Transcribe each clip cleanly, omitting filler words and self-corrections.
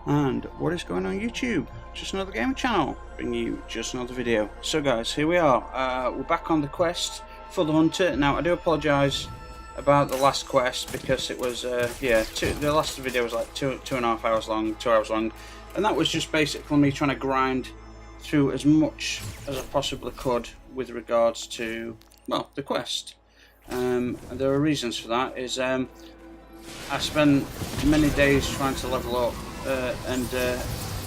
And what is going on YouTube? Just another gaming channel, bringing you just another video. So guys, here we are. We're back on the quest for the hunter. Now I do apologise about the last quest because it was the last video was like two and a half hours long, 2 hours long, and that was just basically me trying to grind through as much as I possibly could with regards to, well, the quest. And there are reasons for that. Is I spent many days trying to level up and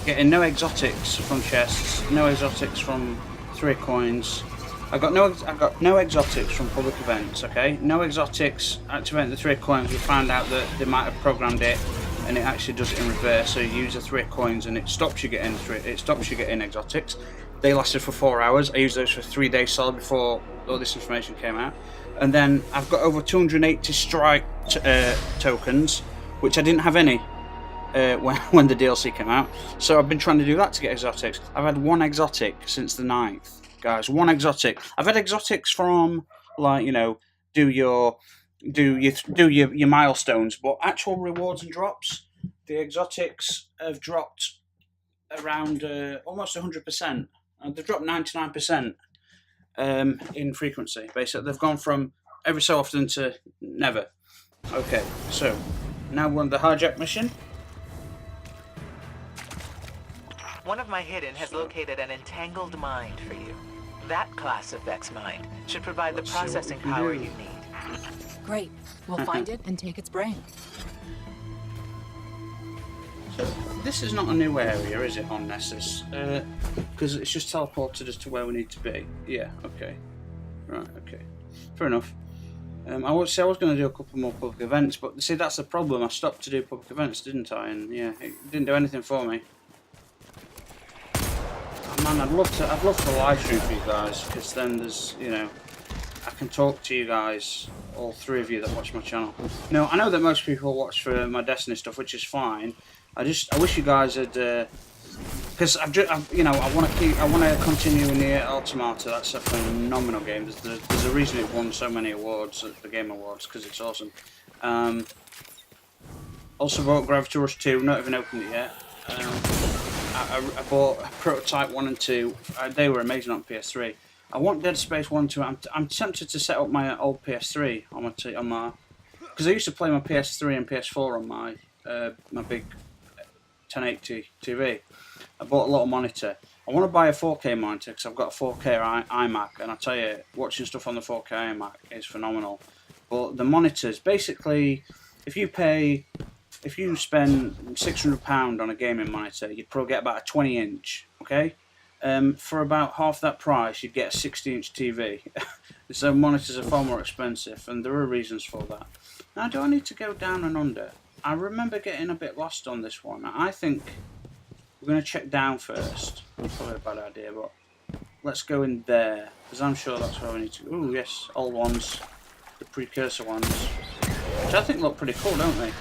getting no exotics from chests, no exotics from 3 coins. I got no exotics from public events. Okay, no exotics. Activate the 3 coins. We found out that they might have programmed it, and it actually does it in reverse. So you use the 3 coins, and it stops you getting exotics. They lasted for 4 hours. I used those for 3 days solid before all this information came out. And then I've got over 280 strike tokens, which I didn't have any when the DLC came out. So I've been trying to do that to get exotics. I've had 1 exotic since the 9th, guys. 1 exotic. I've had exotics from, like, you know, do your milestones, but actual rewards and drops, the exotics have dropped around almost 100%. They've dropped 99%. In frequency. Basically, they've gone from every so often to never. Okay, so now we're on the hijack mission. One of my hidden has located an entangled mind for you. That class of Vex mind should provide the processing power you need. Great. We'll find it and take its brain. So this is not a new area, is it, on Nessus? Because it's just teleported us to where we need to be. Yeah, okay. Right, okay. Fair enough. I would say I was going to do a couple more public events, but see, that's the problem. I stopped to do public events, didn't I? And yeah, it didn't do anything for me. Oh, man, I'd love to live stream for you guys, because then there's, you know, I can talk to you guys, all 3 of you that watch my channel. No, I know that most people watch for my Destiny stuff, which is fine. I wish you guys had, because I want to continue Nier Automata. That's a phenomenal game. There's a reason it won so many awards at the Game Awards, because it's awesome. Also bought Gravity Rush 2, not even opened it yet. I bought Prototype 1 and 2. They were amazing on PS3. I want Dead Space 1 and 2. I'm tempted to set up my old PS3 on my, because I used to play my PS3 and PS4 on my big 1080 TV. I bought a little monitor. I want to buy a 4K monitor because I've got a 4K iMac, and I tell you, watching stuff on the 4K iMac is phenomenal. But the monitors, basically, if you spend £600 on a gaming monitor, you'd probably get about a 20-inch. Okay, for about half that price, you'd get a 60-inch TV. So monitors are far more expensive, and there are reasons for that. Now, do I need to go down and under? I remember getting a bit lost on this one. I think we're going to check down first. That's probably a bad idea, but let's go in there, because I'm sure that's where we need to go. Ooh, yes, old ones, the precursor ones, which I think look pretty cool, don't they?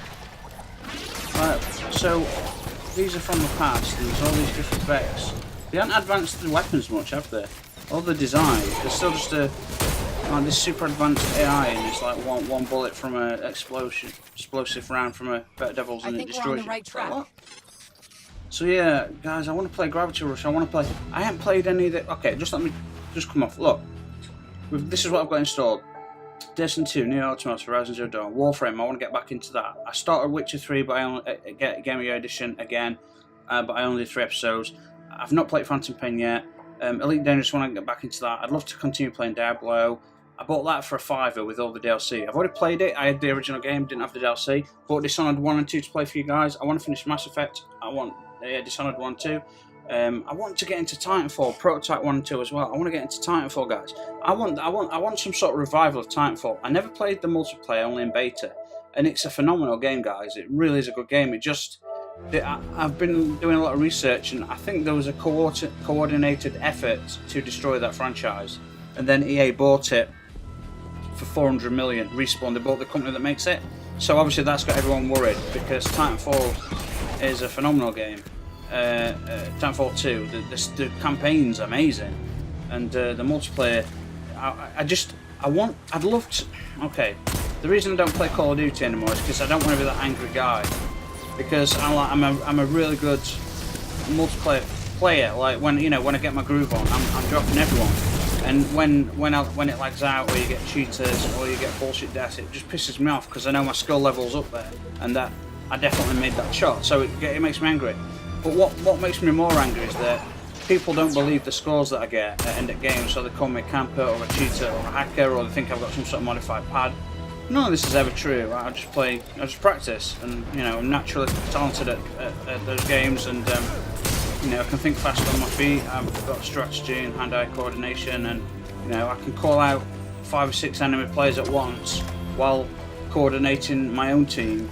Right, so these are from the past, and there's all these different Vex. They haven't advanced the weapons much, have they? All the design, there's still just this super advanced AI, and it's like one bullet from an explosive round from a Better Devils, and it destroys you. Right track. What? So yeah, guys, I want to play Gravity Rush. I haven't played any of the. Okay, just let me come off. Look, this is what I've got installed: Destiny 2, Nier Automata, Horizon Zero Dawn, Warframe. I want to get back into that. I started Witcher 3, but I only get Game Year Edition again, but I only did 3 episodes. I've not played Phantom Pain yet. Elite Dangerous, when I get back into that. I'd love to continue playing Diablo. I bought that for a £5 with all the DLC. I've already played it. I had the original game, didn't have the DLC. Bought Dishonored 1 and 2 to play for you guys. I want to finish Mass Effect. I want Dishonored 1 and 2. I want to get into Titanfall, Prototype 1 and 2 as well. I want to get into Titanfall, guys. I want some sort of revival of Titanfall. I never played the multiplayer, only in beta. And it's a phenomenal game, guys. It really is a good game. I've been doing a lot of research, and I think there was a coordinated effort to destroy that franchise. And then EA bought it for 400 million. Respawn, they bought the company that makes it. So obviously that's got everyone worried, because Titanfall is a phenomenal game. Titanfall 2, the campaign's amazing, and the multiplayer. I'd love to. Okay, the reason I don't play Call of Duty anymore is because I don't want to be that angry guy because I'm a really good multiplayer player. Like when I get my groove on, I'm dropping everyone. And when it lags out, or you get cheaters, or you get bullshit deaths, it just pisses me off because I know my skill level's up there, and that I definitely made that shot. So it makes me angry. But what makes me more angry is that people don't believe the scores that I get at end of games, so they call me a camper or a cheater or a hacker, or they think I've got some sort of modified pad. None of this is ever true. Right? I just practice, and I'm naturally talented at those games, and I can think fast on my feet. I've got strategy and hand-eye coordination, and I can call out 5 or 6 enemy players at once while coordinating my own team,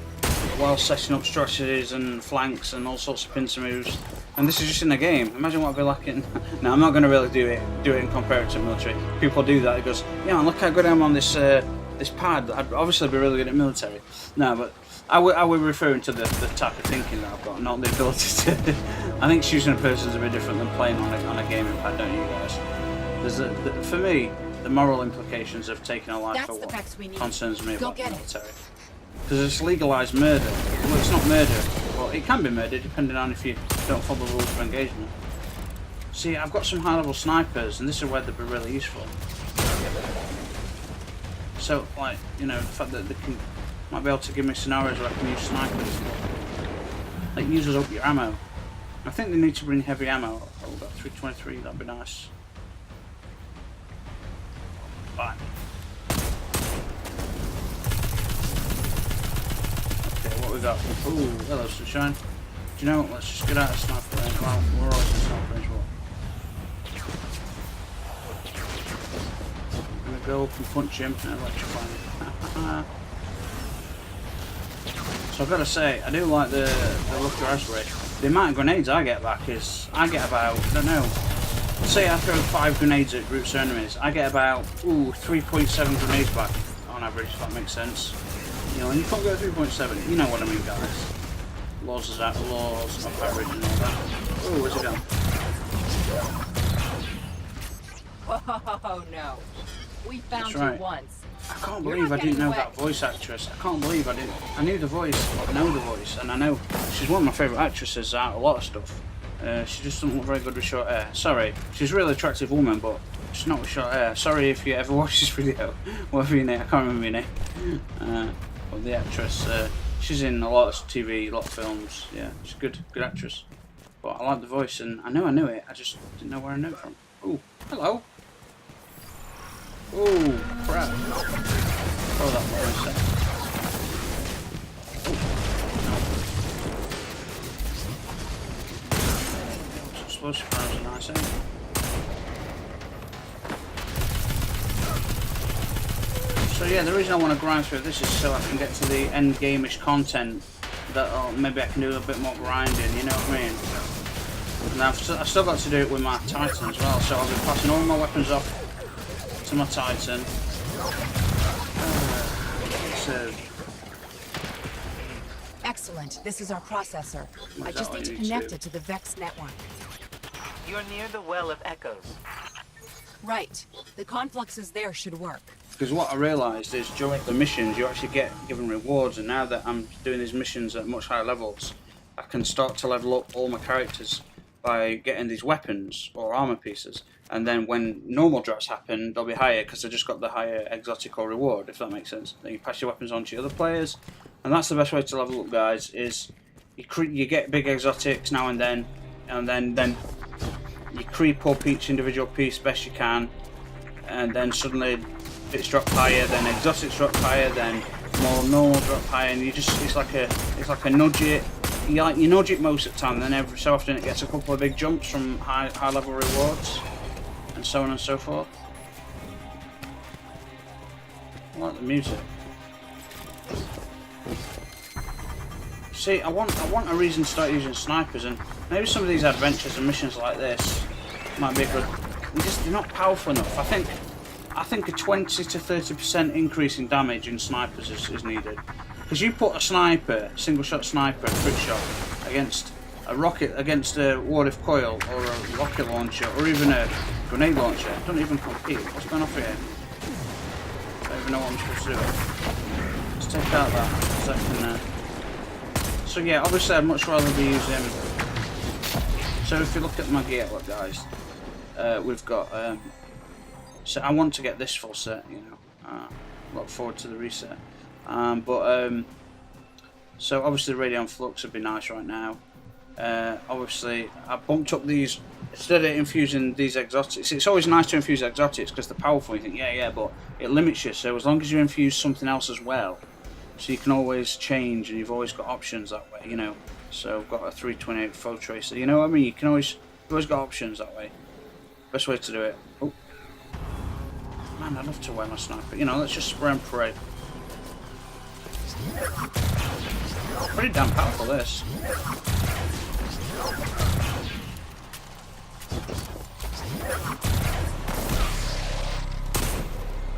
while setting up strategies and flanks and all sorts of pincer moves. And this is just in a game. Imagine what I'd be lacking. No, I'm not going to really do it and compare it to military. People do that. It goes, yeah, look how good I am on this pad. I'd obviously be really good at military. No, but I would referring to the type of thinking that I've got, not the ability to. I think choosing a person is a bit different than playing on a gaming pad, don't you guys? For me, the moral implications of taking a life for what concerns me about the military. Because it's legalised murder. Well, it's not murder. Well, it can be murder depending on if you don't follow the rules of engagement. See, I've got some high-level snipers, and this is where they'd be really useful. So, like, the fact that they might be able to give me scenarios where I can use snipers. That uses up your ammo. I think they need to bring heavy ammo. Oh, we've got 323. That'd be nice. Fine. What we got? Ooh, hello sunshine. Do you know what? Let's just get out of sniper range. Well, we're always in sniper range. I'm gonna go up and punch him and electrify him. So I've got to say, I do like the look of Raspberry. The amount of grenades I get back is, I get about, I don't know, say I throw 5 grenades at groups of enemies, I get about 3.7 grenades back on average, if that makes sense. And you can't go 3.7, you know what I mean, guys. Laws of average and all that. Oh, where's it gone? Whoa, no. We found you once. I can't believe I didn't know that voice actress. I can't believe I didn't. I knew the voice, I know the voice, and I know she's one of my favourite actresses out of a lot of stuff. She just doesn't look very good with short hair. Sorry, she's a really attractive woman, but she's not with short hair. Sorry if you ever watch this video. Whatever your name, I can't remember your name. But the actress, she's in a lot of TV, a lot of films. Yeah, she's a good actress. But I like the voice, and I knew it. I just didn't know where I knew it from. Oh, hello. Oh, crap. Oh, that voice. Oh, explosive rounds are nice, eh? So yeah, the reason I want to grind through this is so I can get to the end game-ish content that maybe I can do a bit more grinding, you know what I mean? And I've still got to do it with my Titan as well, so I'll be passing all my weapons off to my Titan. Excellent. This is our processor. I just need to connect it to the Vex network. You're near the Well of Echoes. Right. The confluxes there should work. Because what I realised is during the missions you actually get given rewards, and now that I'm doing these missions at much higher levels, I can start to level up all my characters by getting these weapons or armour pieces, and then when normal drops happen they'll be higher because I just got the higher exotic or reward, if that makes sense. Then you pass your weapons on to your other players, and that's the best way to level up, guys, is you get big exotics now and then you creep up each individual piece best you can, and then suddenly bits drop higher, then exotics drop higher, then more normal drop higher, and it's like a nudge it. You nudge it most of the time, and then every so often it gets a couple of big jumps from high level rewards, and so on and so forth. I like the music. See, I want a reason to start using snipers, and maybe some of these adventures and missions like this might be a good. They're not powerful enough. I think a 20 to 30% increase in damage in snipers is needed. Because you put a sniper, single shot sniper, quick shot, against a rocket, against a ward-if coil, or a rocket launcher, or even a grenade launcher. Don't even compete. What's going on here? I don't even know what I'm supposed to do. Let's take out that, because that can So yeah, obviously I'd much rather be using... So if you look at my gear, look guys, we've got... so I want to get this full set, you know. Look forward to the reset. So obviously the Radiant Flux would be nice right now. Obviously I bumped up these, instead of infusing these exotics, it's always nice to infuse exotics because they're powerful. You think, yeah, but it limits you. So as long as you infuse something else as well, so you can always change and you've always got options that way, you know. So I've got a 328 Foe Tracer, you know what I mean? You've always got options that way. Best way to do it. Oh. Man, I'd love to wear my sniper. You know, let's just spray and pray. Pretty damn powerful, this.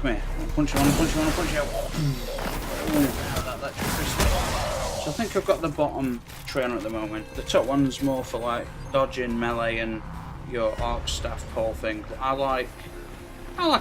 Come here. Punch you, punch you. Ooh, that electricity. So I think I've got the bottom trainer at the moment. The top one's more for like dodging, melee, and your arc staff pole thing. But I like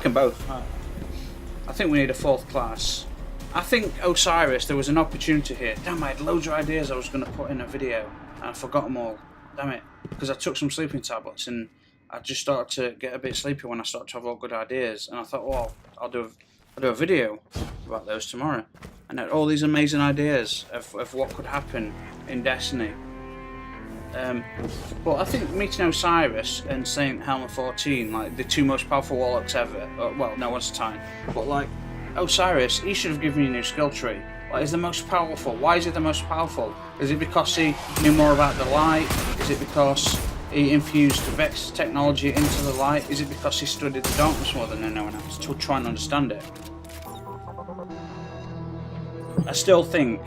them both. I think we need a 4th class. I think Osiris, there was an opportunity here. Damn, I had loads of ideas I was going to put in a video, and I forgot them all. Damn it. Because I took some sleeping tablets, and I just started to get a bit sleepy when I started to have all good ideas. And I thought, well, I'll do a video about those tomorrow. And I had all these amazing ideas of what could happen in Destiny. But I think meeting Osiris and Saint Helma 14, like the 2 most powerful warlocks ever. Well, no one's time. But like, Osiris, he should have given you a new skill tree. Like, he's the most powerful. Why is he the most powerful? Is it because he knew more about the light? Is it because he infused Vex technology into the light? Is it because he studied the darkness more than anyone else to try and understand it? I still think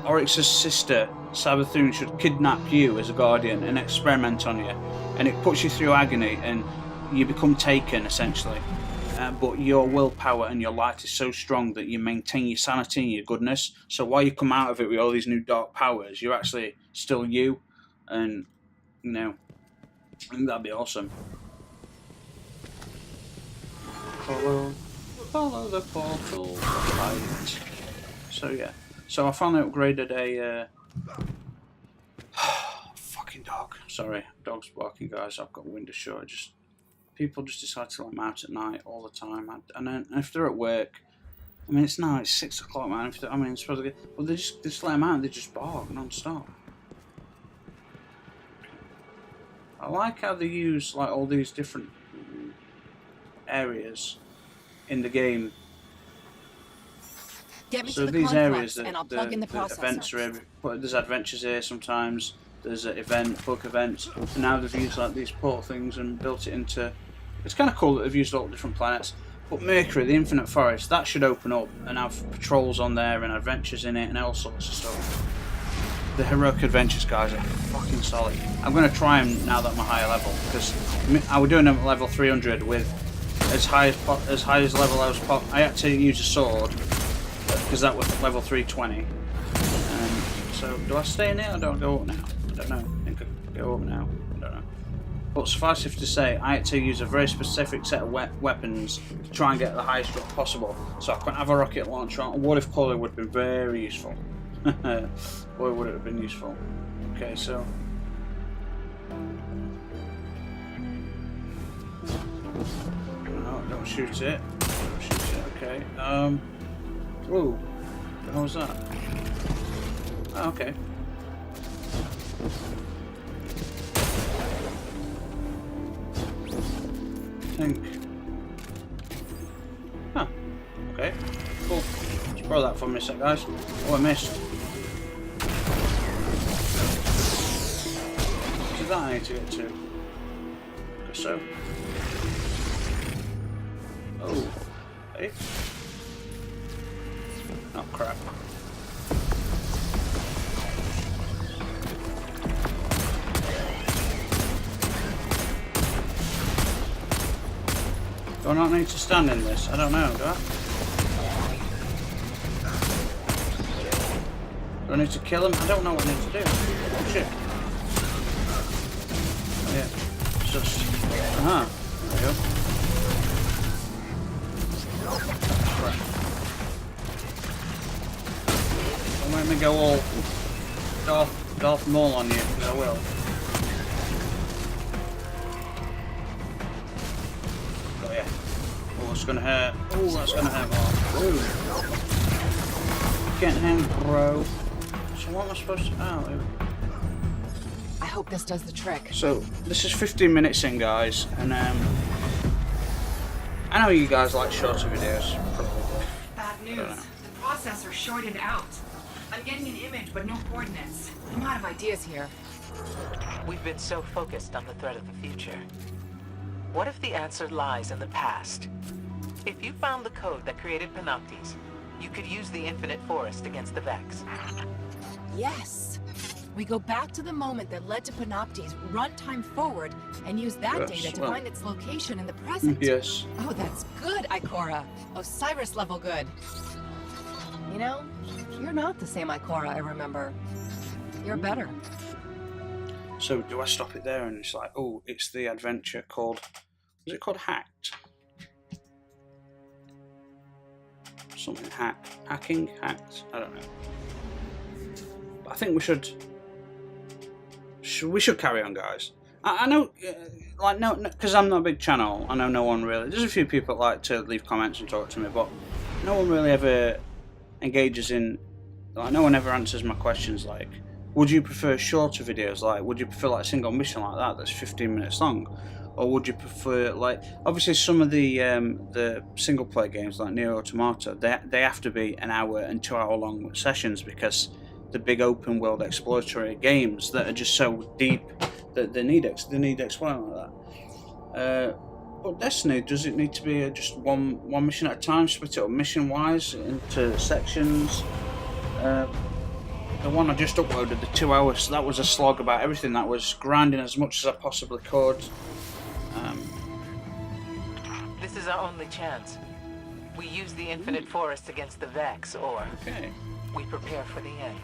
Oryx's sister, Sabathun, should kidnap you as a guardian and experiment on you. And it puts you through agony and you become taken, essentially. But your willpower and your light is so strong that you maintain your sanity and your goodness. So while you come out of it with all these new dark powers, you're actually still you. And, you know, I think that'd be awesome. Follow the portal light. So yeah. So I finally upgraded a... fucking dog. Sorry, dog's barking, guys. I've got window shut. People just decide to let them out at night all the time, and then if they're at work, I mean it's 6 o'clock, man. It's supposed to get, well, they just let them out and they just bark non-stop. I like how they use like all these different areas in the game. Get me So to the these areas, and I'll plug in the processor. events are there's adventures here sometimes. There's an book events, and now they've used like these portal things and built it into. It's kind of cool that they've used all the different planets. But Mercury, the Infinite Forest, that should open up and have patrols on there and adventures in it and all sorts of stuff. The heroic adventures guys are fucking solid. I'm going to try them now that I'm a higher level, because I was doing them at level 300 with as high as level I was. I had to use a sword because that was level 320. So do I stay in it or do I go up now? I don't know. I think I go up now. I don't know. But suffice it to say, I had to use a very specific set of weapons to try and get the highest drop possible. So I couldn't have a rocket launcher on. What if Collar would have been very useful? Boy, would it have been useful. Okay, so. No, don't shoot it. Don't shoot it, okay. Ooh. What the hell was that? Oh, okay. Huh. Okay. Cool. Let's borrow that for me a sec, guys. Oh, I missed. So that I need to get to. Guess so. Oh. Hey. Oh, crap. Do I not need to stand in this? I don't know, do I? Do I need to kill him? I don't know what I need to do. Oh shit. Oh yeah. It's just... There we go. Right. Don't let me go all Darth Maul on you, because I will. Oh yeah. Oh, it's gonna hurt. Oh, that's gonna hurt more. Ooh. Get him, bro. So what am I supposed to... Oh. I hope this does the trick. So, this is 15 minutes in, guys, and I know you guys like shorter videos. Bad news. The processor shorted out. I'm getting an image, but no coordinates. I'm out of ideas here. We've been so focused on the threat of the future. What if the answer lies in the past? If you found the code that created Panoptes, you could use the infinite forest against the Vex. Yes. We go back to the moment that led to Panoptes, run time forward, and use that data to find its location in the present. Yes. Oh, that's good, Ikora. Osiris level good. You know, you're not the same Ikora I remember. You're better. So, do I stop it there? And it's like, oh, it's the adventure called... Is it called Hacked? Something hacking? Hacked? I don't know. But I think we should carry on, guys. I know, like, no, because I'm not a big channel. I know no one really. There's a few people that like to leave comments and talk to me, but no one really ever engages in. Like, no one ever answers my questions. Like, would you prefer shorter videos? Like, would you prefer like a single mission like that that's 15 minutes long, or would you prefer like obviously some of the single player games like Nier Automata, they have to be an hour and 2 hour long sessions because the big open world exploratory games that are just so deep that they need exploring like that. But Destiny, does it need to be just one mission at a time, split it up mission wise into sections? The one I just uploaded, the 2 hours, that was a slog about everything. That was grinding as much as I possibly could. This is our only chance. We use the infinite forest against the Vex, or we prepare for the end.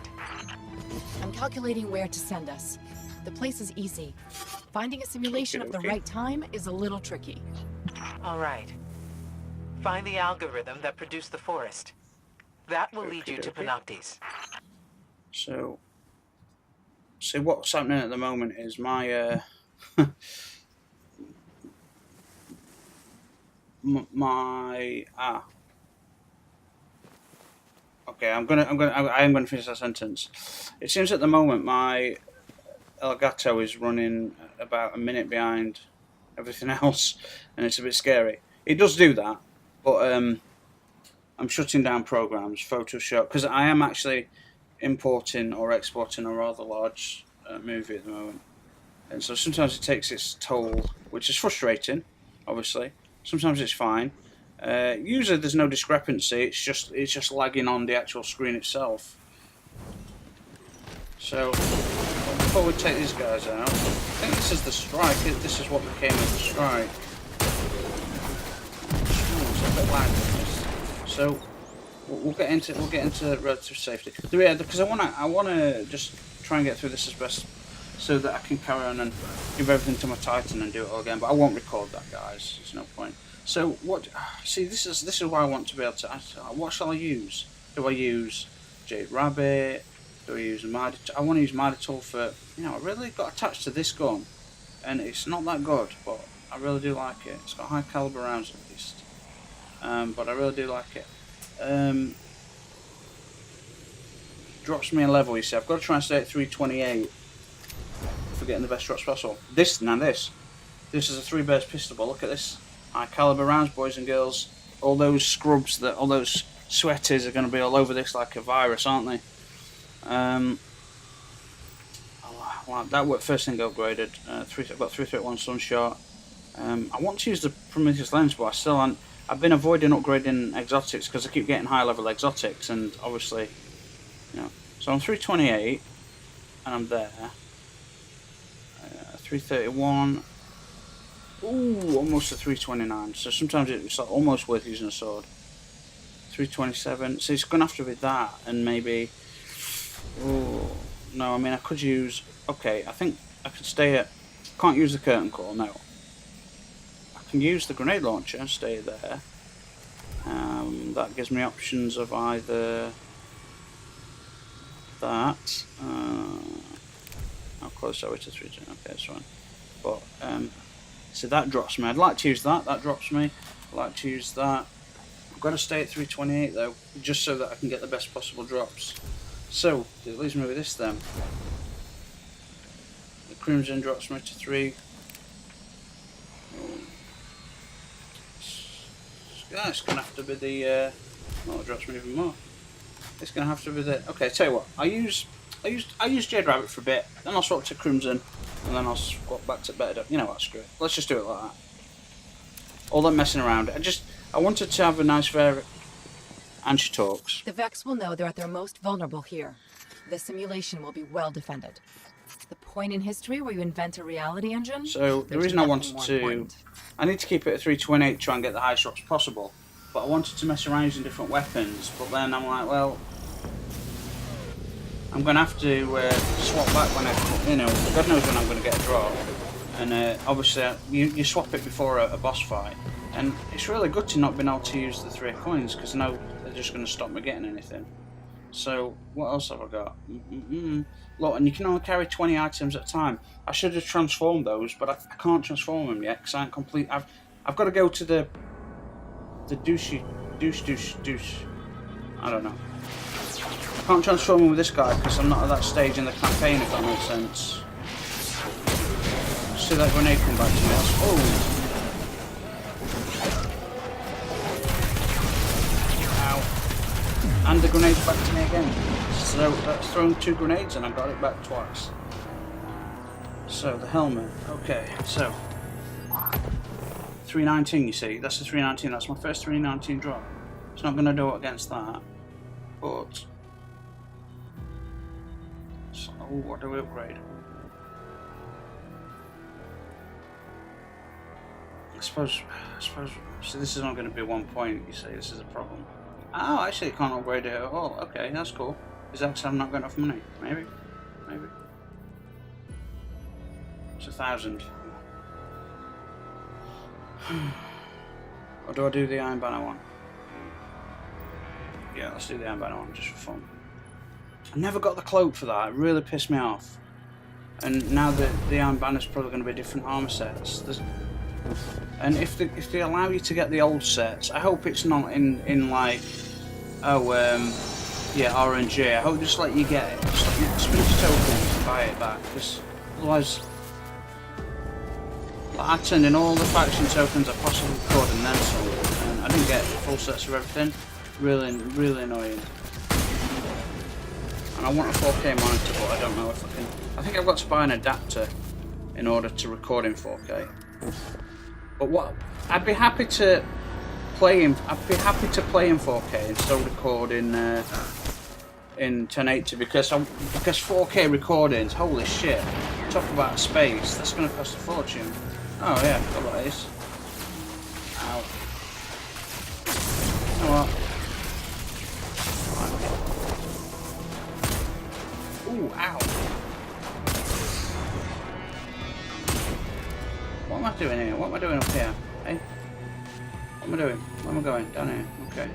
I'm calculating where to send us. The place is easy. Finding a simulation of the right time is a little tricky. All right. Find the algorithm that produced the forest. That will lead you to Panoptes. So, see what's happening at the moment is my Okay, I am gonna finish that sentence. It seems at the moment my Elgato is running about a minute behind everything else, and it's a bit scary. It does do that, but I'm shutting down programs, Photoshop, because I am actually importing or exporting a rather large movie at the moment, and so sometimes it takes its toll, which is frustrating, obviously. Sometimes it's fine. Usually there's no discrepancy. It's just lagging on the actual screen itself. So before we take these guys out, I think this is the strike. This is what became of the strike. It's a bit lag. So we'll get into relative safety. Yeah, because I wanna just try and get through this as best, so that I can carry on and give everything to my Titan and do it all again. But I won't record that, guys. There's no point. So what? See, this is why I want to be able to. What shall I use? Do I use Jade Rabbit? Do I use Mighty? I want to use Mighty Tool for. You know, I really got attached to this gun, and it's not that good, but I really do like it. It's got high caliber rounds at least, but I really do like it. Drops me a level. You see, I've got to try and stay at 328 for getting the best drops possible. This is a 3 burst pistol. But look at this. High caliber rounds, boys and girls. All those scrubs, all those sweaties are going to be all over this like a virus, aren't they? Well, that worked first thing upgraded. I've got 331 Sunshot. I want to use the Prometheus lens, but I still haven't. I've been avoiding upgrading exotics because I keep getting high level exotics, and obviously, you know. So I'm 328, and I'm there. 331. Ooh, almost to 329. So sometimes it's like almost worth using a sword. 327. So it's gonna have to be that, and maybe. Oh no, I mean I could use. Okay, I think I could stay at. Can't use the curtain call. No. I can use the grenade launcher and stay there. That gives me options of either that. How close are we to 3? Okay, that's fine. But, so that drops me. I'd like to use that. That drops me. I'd like to use that. I've got to stay at 328 though, just so that I can get the best possible drops. So, it leaves me with this then. The Crimson drops me to 3. Yeah, it's going to have to be the... oh, it drops me even more. It's going to have to be the... Okay, tell you what. I used Jade Rabbit for a bit, then I'll swap to Crimson, and then I'll swap back to Better. You know what, screw it. Let's just do it like that. All that messing around. I wanted to have a nice variant. And she talks. The Vex will know they're at their most vulnerable here. The simulation will be well defended. The point in history where you invent a reality engine? So, the reason I wanted to... I need to keep it at 328 to try and get the highest drops possible. But I wanted to mess around using different weapons. But then I'm like, well... I'm going to have to swap back when I... You know, God knows when I'm going to get a drop. And obviously, you swap it before a boss fight. And it's really good to not being able to use the 3 coins, because I know they're just going to stop me getting anything. So, what else have I got? Look, and you can only carry 20 items at a time. I should have transformed those, but I can't transform them yet, because I ain't complete... I've got to go to the douche. I don't know. I can't transform them with this guy, because I'm not at that stage in the campaign, if that makes sense. See that grenade come back to me. Oh! And the grenade's back to me again. So that's thrown 2 grenades and I got it back twice. So the helmet. Okay, so 319, you see. That's the 319. That's my first 319 drop. It's not going to do it against that. But... so, what do we upgrade? I suppose... So this is not going to be 1 point, you see. This is a problem. Oh, actually, I can't upgrade it at all. Okay, that's cool. Is that because I'm not got enough money? Maybe. Maybe. It's 1,000. Or do I do the Iron Banner one? Yeah, let's do the Iron Banner one, just for fun. I never got the cloak for that. It really pissed me off. And now that the Iron Banner's probably going to be different armor sets. And if they allow you to get the old sets, I hope it's not in like, yeah, RNG. I hope just let you get it. Just let you spend your tokens and buy it back, because otherwise, like, I turned in all the faction tokens I possibly could and then some, and I didn't get full sets of everything. Really, really annoying. And I want a 4K monitor, but I don't know if I can. I think I've got to buy an adapter in order to record in 4K. But what I'd be happy to play in 4K and still record in 1080 because 4K recordings, holy shit! Talk about space, that's going to cost a fortune. Oh yeah, got about this. Ow. You know what? Ooh, ow. What am I doing here? What am I doing up here? Hey? What am I doing? Where am I going? Down here. Okay.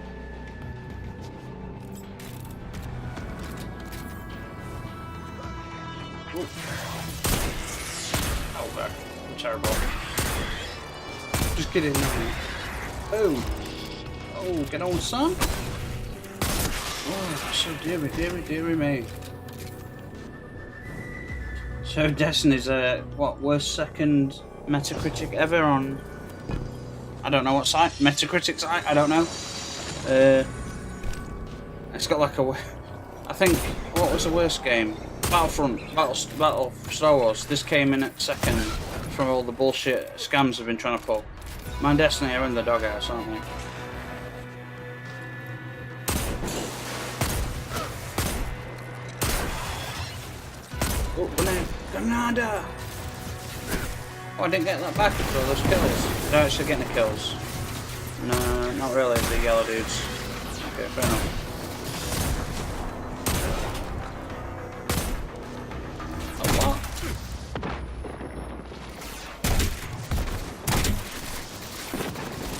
Ooh. Oh god. I'm terrible. Just get in there. Oh! Oh, get on, son! Oh, so dearie, dearie, dearie me. So Destiny's what, worst second Metacritic ever on, I don't know what site, Metacritic site, I don't know. It's got like a, I think, what was the worst game? Battlefront, Battle Star Wars. This came in at second from all the bullshit scams they've been trying to pull. Man, Destiny are in the doghouse, aren't they? Oh, Granada! Oh, I didn't get that back after all those kills. Did I actually get any kills? No, not really, the yellow dudes. Okay, fair enough. Oh, what?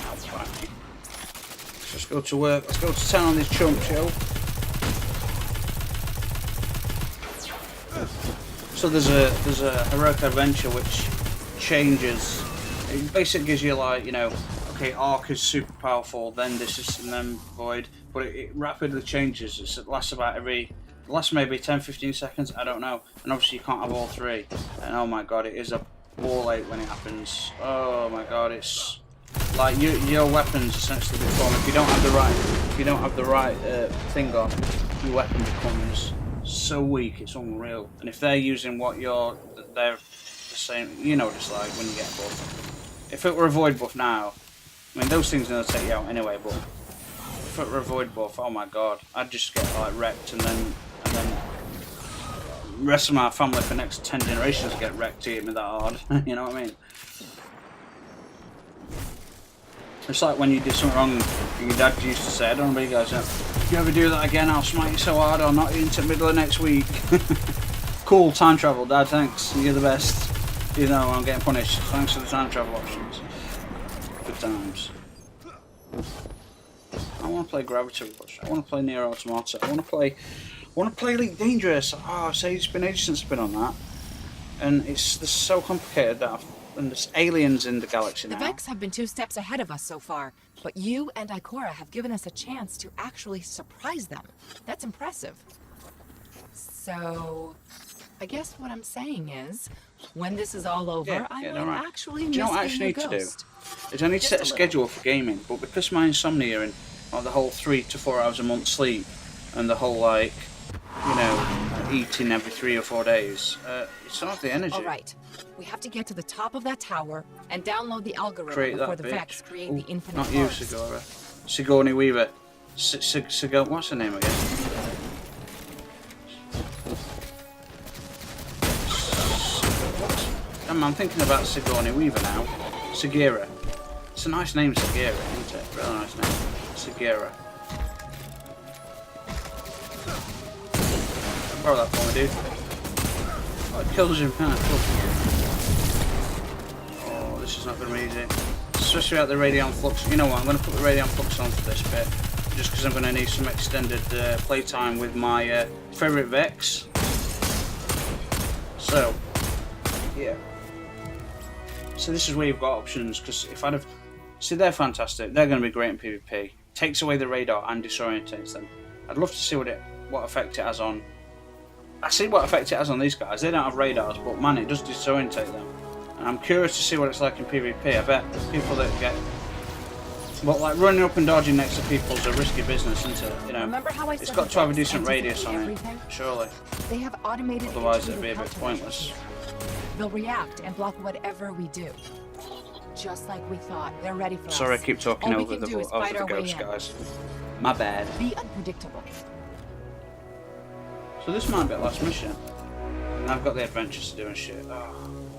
That's fine. Let's just go to work. Let's go to town on these chumps, yo. So there's a heroic adventure which changes. It basically gives you like, you know, okay, Arc is super powerful, then this is, and then Void, but it rapidly changes. It lasts about it lasts maybe 10-15 seconds, I don't know. And obviously you can't have all three. And oh my god, it is a ball ache when it happens. Oh my god, it's like your weapons essentially become, if you don't have the right thing on, your weapon becomes so weak, it's unreal. And if they're using what they're the same, you know what it's like when you get a buff. If it were a void buff now, I mean those things are gonna take you out anyway, but if it were a void buff, oh my god, I'd just get like wrecked, and then the rest of my family for the next 10 generations get wrecked to hit me that hard. You know what I mean? It's like when you do something wrong, and your dad used to say, I don't know about you guys, if you ever do that again, I'll smite you so hard I'll knock you into the middle of next week. Cool, time travel, Dad, thanks. You're the best. You know, I'm getting punished. Thanks for the time travel options. Good times. I want to play Gravity Rush. I want to play Nier Automata. I want to play Elite Dangerous. Oh, say it's been ages since I've been on that. And it's so complicated that and there's aliens in the galaxy now. The Vex have been 2 steps ahead of us so far, but you and Ikora have given us a chance to actually surprise them. That's impressive. So, I guess what I'm saying is, when this is all over, I will actually miss you know what I actually need to do? Is I need to set a schedule for gaming, but because my insomnia and the whole 3 to 4 hours a month sleep, and the whole like, you know, eating every 3 or 4 days, it's not the energy. Alright, we have to get to the top of that tower and download the algorithm before the Vex create the infinite Not you, forest. Sigora. Sigourney Weaver. What's her name again? I'm thinking about Sigourney Weaver now. Sagira. It's a nice name, Sagira, isn't it? Really nice name. Sagira. Borrow that for me, dude. Oh, it kills him, kind of cool. Oh, this is not going to be easy. Especially without the Radiant Flux. You know what, I'm going to put the Radiant Flux on for this bit. Just because I'm going to need some extended playtime with my favourite Vex. So, yeah. So this is where you've got options, because if I'd have... See, they're fantastic. They're going to be great in PvP. Takes away the radar and disorientates them. I'd love to see what effect it has on... I see what effect it has on these guys. They don't have radars, but man, it does disorientate them. And I'm curious to see what it's like in PvP. I bet people that get... But like running up and dodging next to people is a risky business, isn't it? You know, Remember how I it's said got to have a decent anticipate radius on everything? it, surely. They have automated Otherwise it'd intuitive be a bit calculation. pointless. They'll react and block whatever we do. Just like we thought. They're ready for us. Sorry, I keep talking All we over can the do is fight our way ghost, in. guys. My bad. Be unpredictable. So this might be a last mission. And I've got the adventures to do and shit. Oh,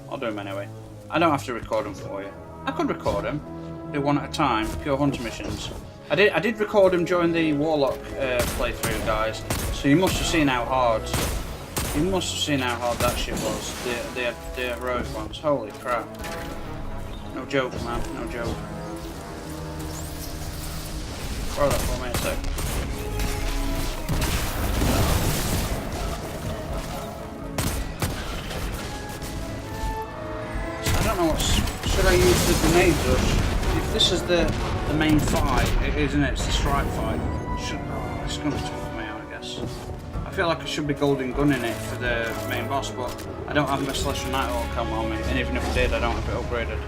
I'll do them anyway. I don't have to record them for you. I could record them. Do one at a time. Pure hunter missions. I did record them during the Warlock playthrough, guys. So you must have seen how hard. You must have seen how hard that shit was. The heroic ones. Holy crap. No joke, man. No joke. Borrow that for me a sec. I don't know should I use the grenade rush? If this is the main fight, isn't it? It's the strike fight. It's going to be tough for me, I guess. I feel like I should be golden gunning it for the main boss, but I don't have my Celestial Night Hawk come on me, and even if I did, I don't have it upgraded.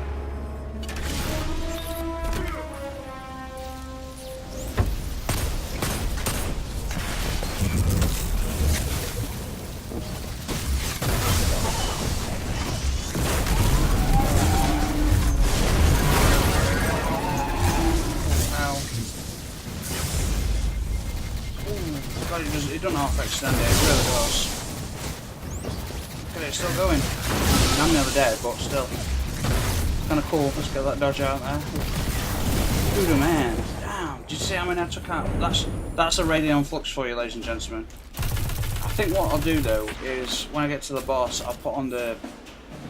It doesn't half extend it, it really does. Look at it, it's still going. I'm never dead, but still. Kind of cool, let's get that dodge out there. Dude, man. Damn, did you see how many I took out? That's a Radiant Flux for you, ladies and gentlemen. I think what I'll do though, is when I get to the boss, I'll put on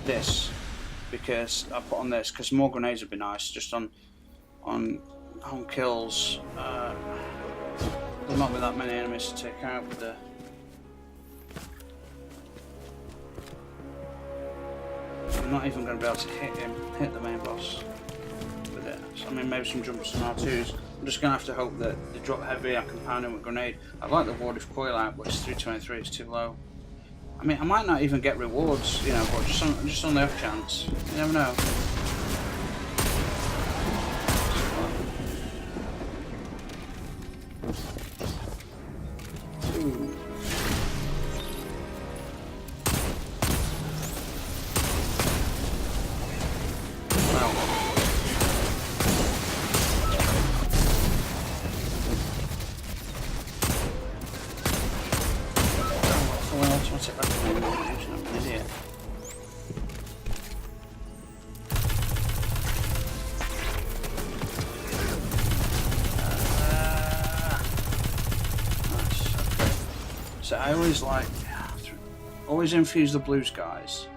this. Because more grenades would be nice, just on kills. There'll not be that many enemies to take out with the... I'm not even going to be able to hit the main boss with it. So, I mean, maybe some jumps and R2s. I'm just going to have to hope that they drop heavy, I can pound him with grenade. I like the ward of coil out, but it's 323, it's too low. I mean, I might not even get rewards, you know, but just on the off chance. You never know. Ooh. So I always infuse the blue skies.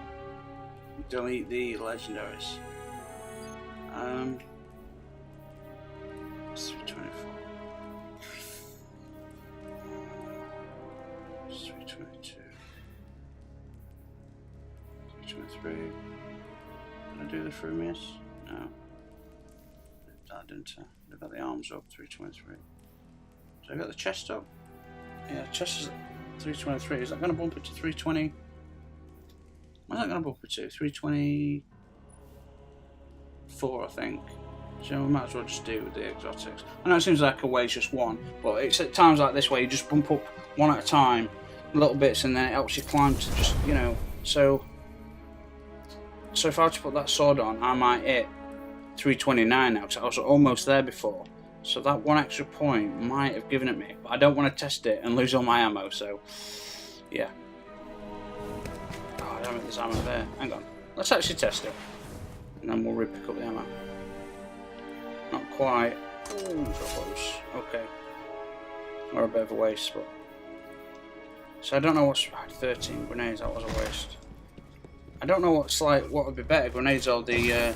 Delete the legendaries. 324. 322. 323. Did I do the Frumius? No. I didn't. I got the arms up, 323. So I got the chest up? Yeah, chest is 323. Is that going to bump it to 320? What's that going to bump it to? 324, I think. So we might as well just do the exotics. I know it seems like a way it's just one, but it's at times like this where you just bump up one at a time, little bits, and then it helps you climb to just, you know. So if I were to put that sword on, I might hit 329 now, because I was almost there before. So that one extra point might have given it me, but I don't want to test it and lose all my ammo, so yeah. Oh, damn it, there's ammo there. Hang on. Let's actually test it. And then we'll re-pick up the ammo. Not quite. Ooh, so close. Okay. Or a bit of a waste, but... So I don't know what's... 13 grenades, that was a waste. I don't know what's like, what would be better, grenades or the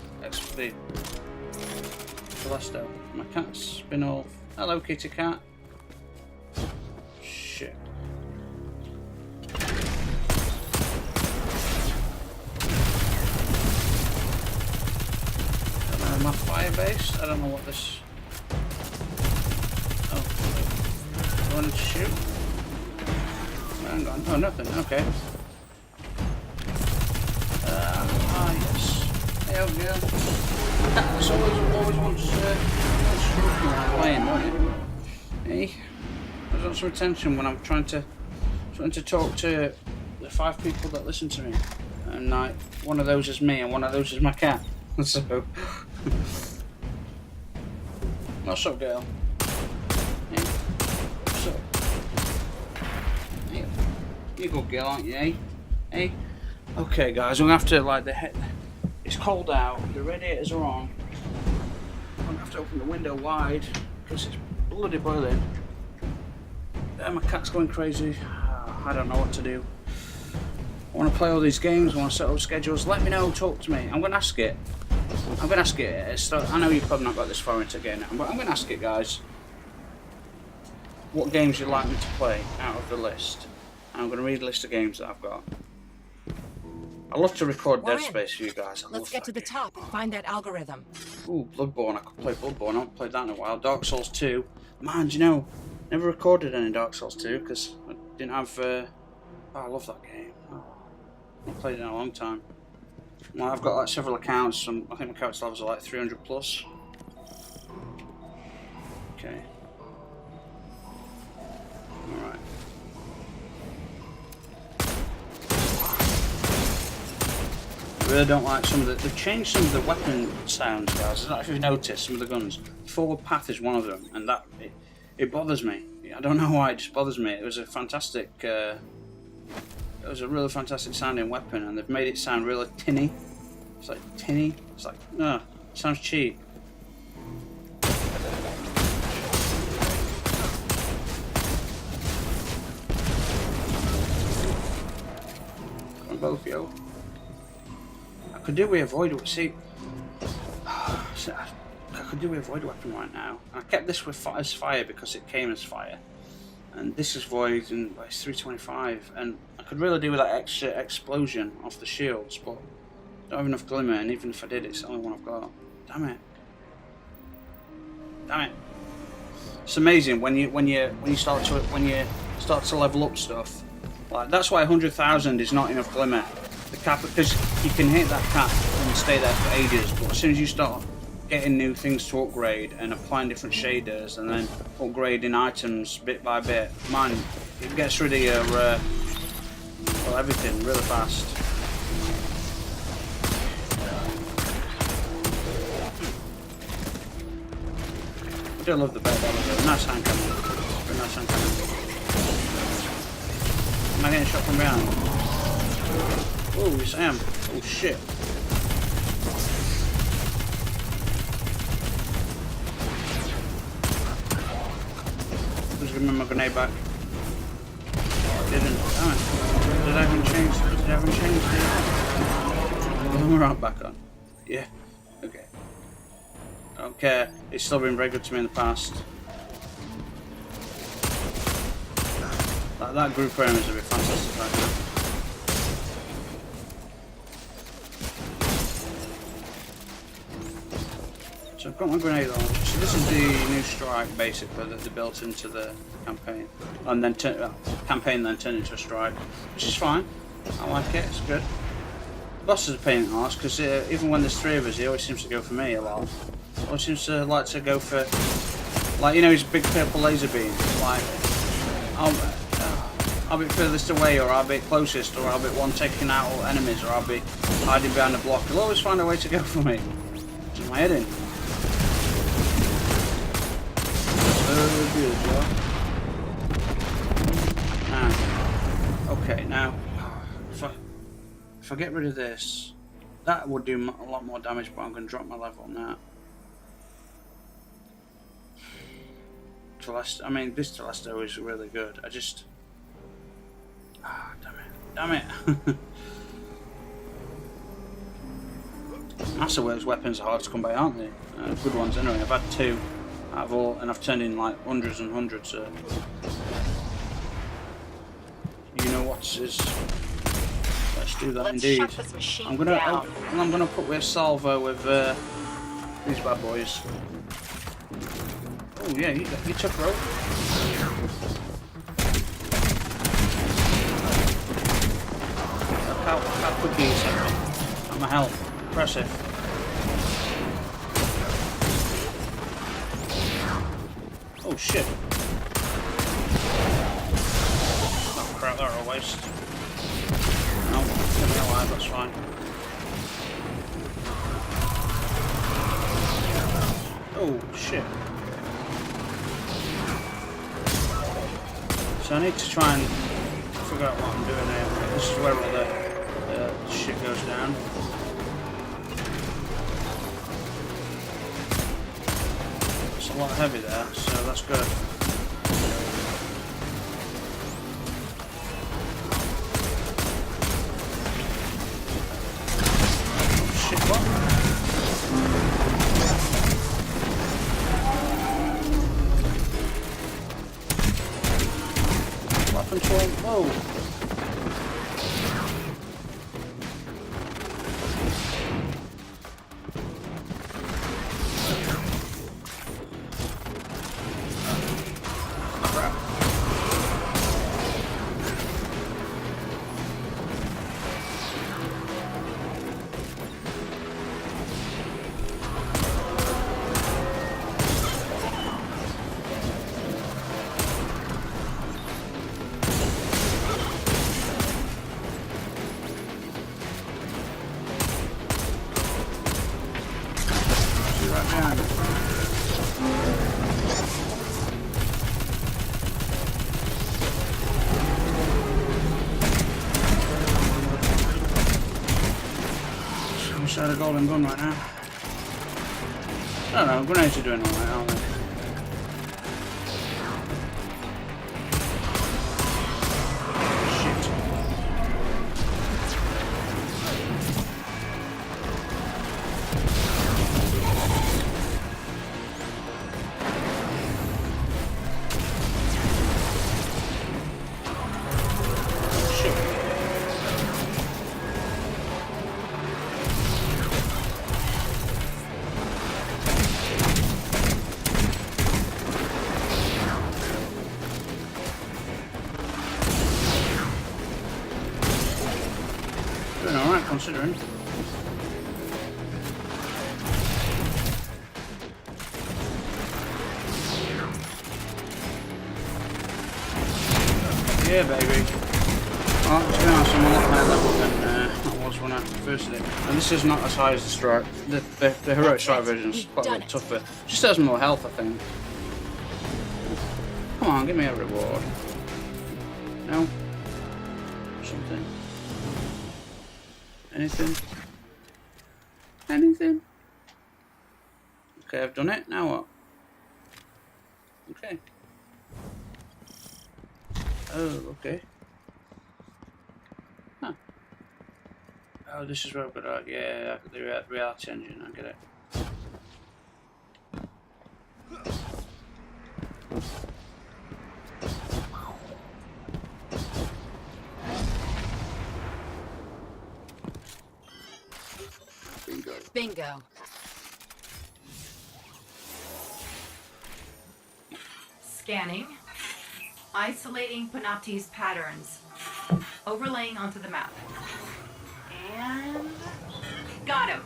Celeste. My cat's been all... Hello, kitty cat. Shit. Am I fire based? I don't know what this... Oh, I wanted to shoot. Hang on. Oh, nothing. Okay. Yes. Hey, oh, yeah. It's always wants playing, don't it? Hey, I want some attention when I'm trying to talk to the 5 people that listen to me, and like one of those is me and one of those is my cat. So, what's up, girl? Hey, what's up? Hey, you're a good girl, aren't you? Hey, hey. Okay, guys, I'm gonna have to like it's cold out. The radiators are on. I'm gonna have to open the window wide because it's bloody boiling. And my cat's going crazy. I don't know what to do. I want to play all these games. I want to set up schedules. Let me know. Talk to me. I'm gonna ask it. I know you've probably not got this far into getting it, but I'm gonna ask it, guys. What games you'd like me to play out of the list? And I'm gonna read a list of games that I've got. I love to record Dead Space for you guys. Let's get to the top and find that algorithm. Ooh, Bloodborne. I could play Bloodborne. I haven't played that in a while. Dark Souls 2. Man, do you know, never recorded any Dark Souls 2 because I didn't have... Oh, I love that game. Oh, I've played it in a long time. Well, I've got like several accounts. I think my character levels are like 300 plus. Okay. Alright. I really don't like some of the... They've changed some of the weapon sounds, guys. I don't know if you've noticed some of the guns. Forward path is one of them, and that... It bothers me. I don't know why, it just bothers me. It was a fantastic... It was a really fantastic sounding weapon, and they've made it sound really tinny. It's like tinny. It's like, no, it sounds cheap. Come on, both, yo. I could do with a void. See, I could do with a void weapon right now. I kept this with as fire because it came as fire, and this is void, and it's 325. And I could really do with that extra explosion off the shields, but Don't have enough glimmer, and even if I did, it's the only one I've got. Damn it. Damn it. It's amazing when you start to level up stuff. Like that's why 100,000 is not enough glimmer. The cap, because you can hit that cap and stay there for ages, but as soon as you start getting new things to upgrade and applying different shaders and then upgrading items bit by bit, man, it gets rid of your well, everything really fast. I do love the bed elevator. Nice hand cannon. Very nice hand cannon. Am I getting shot from behind? Oh, yes I am. Oh shit. Just give me my grenade back. Oh, I didn't. Damn it. Did I even change? Did I even change the... We're right back on. Yeah. Okay. Okay. It's still been very good to me in the past. That group frame is a bit fantastic right now. So I've got my grenade launcher. So this is the new strike basically that they built into the campaign. And then campaign then turned into a strike. Which is fine. I like it, it's good. The boss is a pain in the arse because even when there's three of us, he always seems to go for me a lot. Always seems to like to go for, like, you know, his big purple laser beam. Like, I'll be furthest away, or I'll be closest, or I'll be one taking out all enemies, or I'll be hiding behind a block. He'll always find a way to go for me. Just my head in. So good, Joe. Now, okay, now, if I get rid of this, that would do a lot more damage, but I'm going to drop my level on that. I mean, this Telesto is really good. I just... Ah, damn it. Master Wave's weapons are hard to come by, aren't they? Good ones anyway. I've had two out of all, and I've turned in like hundreds and hundreds. You know what is? Let's do that. Let's indeed. shut this machine I'm gonna down. I'm gonna put with salvo with these bad boys. Oh yeah, you took rope. How quick is it? And my health. Impressive. Oh shit. Oh crap, they're a waste. No, get me alive, that's fine. Oh shit. So I need to try and figure out what I'm doing here. This is where all the shit goes down. It's a lot heavy there, so that's good. Oh shit, what? What happened to him? Whoa! I had a golden gun right now. I don't know, grenades are doing alright, aren't they? Doing alright considering. Yeah, baby. Well, to be honest, I'm a lot higher level than I was when I first did it. And this is not as high as the strike. The heroic strike version is quite a bit tougher. Just has more health, I think. Come on, give me a reward. No? Something? Anything? Anything? Okay, I've done it. Now what? Okay. Oh, okay. Huh. Oh, this is where I've got to, yeah, the reality engine, I get it. Bingo. Bingo. Scanning. Isolating Panopti's patterns. Overlaying onto the map. And... got him!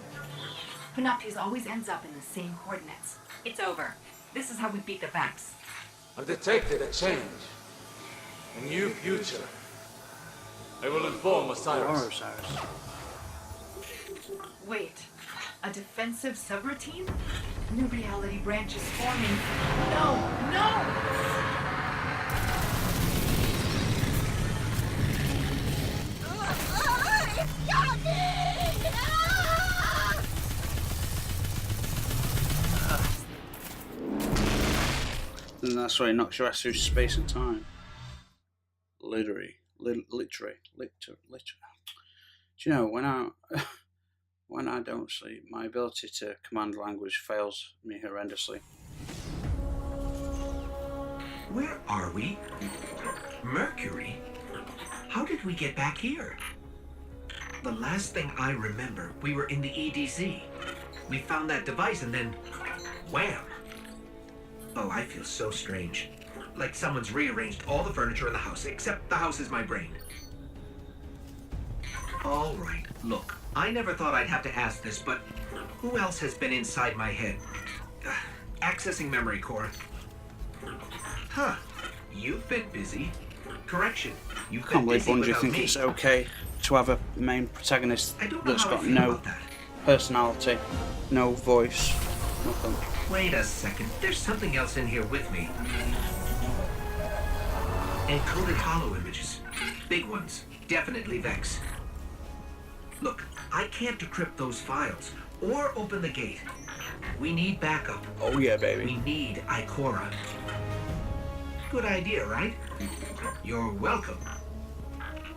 Panopti's always ends up in the same coordinates. It's over. This is how we beat the Vax. I've detected a change. A new future. I will inform Osiris. Osiris. Wait. A defensive subroutine? New reality branch is forming. No! No! And that's why he knocks your ass through space and time. Literally. Do you know, when I don't sleep, my ability to command language fails me horrendously. Where are we? Mercury? How did we get back here? The last thing I remember, we were in the EDZ. We found that device and then... wham! Oh, I feel so strange. Like someone's rearranged all the furniture in the house, except the house is my brain. All right, look, I never thought I'd have to ask this, but who else has been inside my head? Accessing memory core. Huh, you've been busy. Correction, you've I can't been believe busy Bungie without think me. it's okay to have a main protagonist I don't know that's how I got feel no about that. personality, no voice, nothing. Wait a second, there's something else in here with me. Encoded hollow images. Big ones. Definitely Vex. Look, I can't decrypt those files or open the gate. We need backup. Oh yeah, We baby. need Ikora. Good idea, right? You're welcome.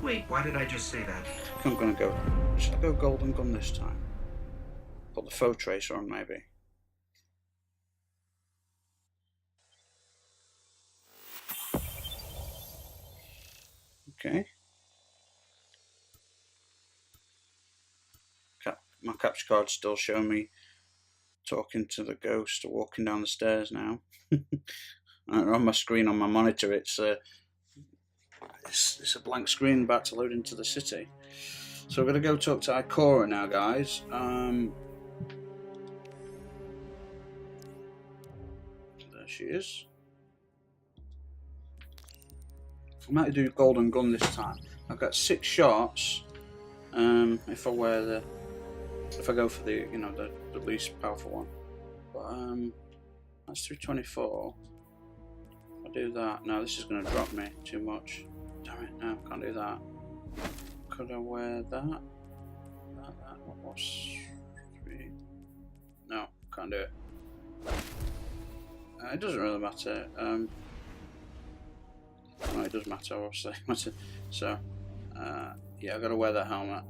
Wait, why did I just say that? I'm gonna go. Should I go golden gun this time? Put the faux tracer on, maybe. Okay. My capture card's still showing me talking to the ghost walking down the stairs now. On my screen on my monitor, it's a blank screen about to load into the city. So we're going to go talk to Ikora now, guys. There she is. I might do golden gun this time. I've got 6 shots. If I go for the the least powerful one, but that's 324. If I do that, no, this is going to drop me too much. Damn it, no, can't do that. Could I wear that? What's 3? No, can't do it. It doesn't really matter. No, it does matter, obviously. So, yeah, I've got to wear that helmet.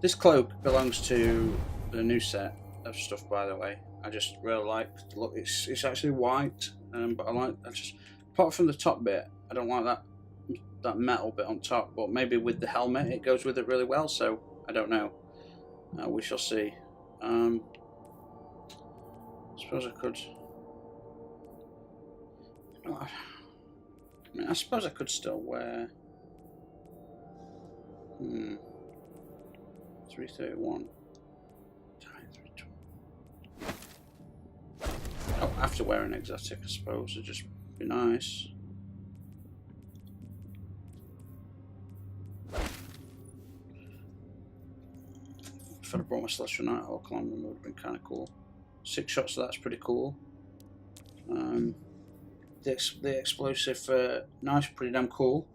This cloak belongs to the new set of stuff, by the way. I just really like the look. It's actually white, but I just apart from the top bit, I don't like that metal bit on top. But maybe with the helmet, it goes with it really well. So I don't know. We shall see. I suppose I could. I suppose I could still wear. 331. Oh, after wearing exotic, I suppose, would just be nice. If I'd have brought my Celestial Nighthawk along, it would have been kind of cool. 6 shots, so that's pretty cool. The explosive knife's pretty damn cool.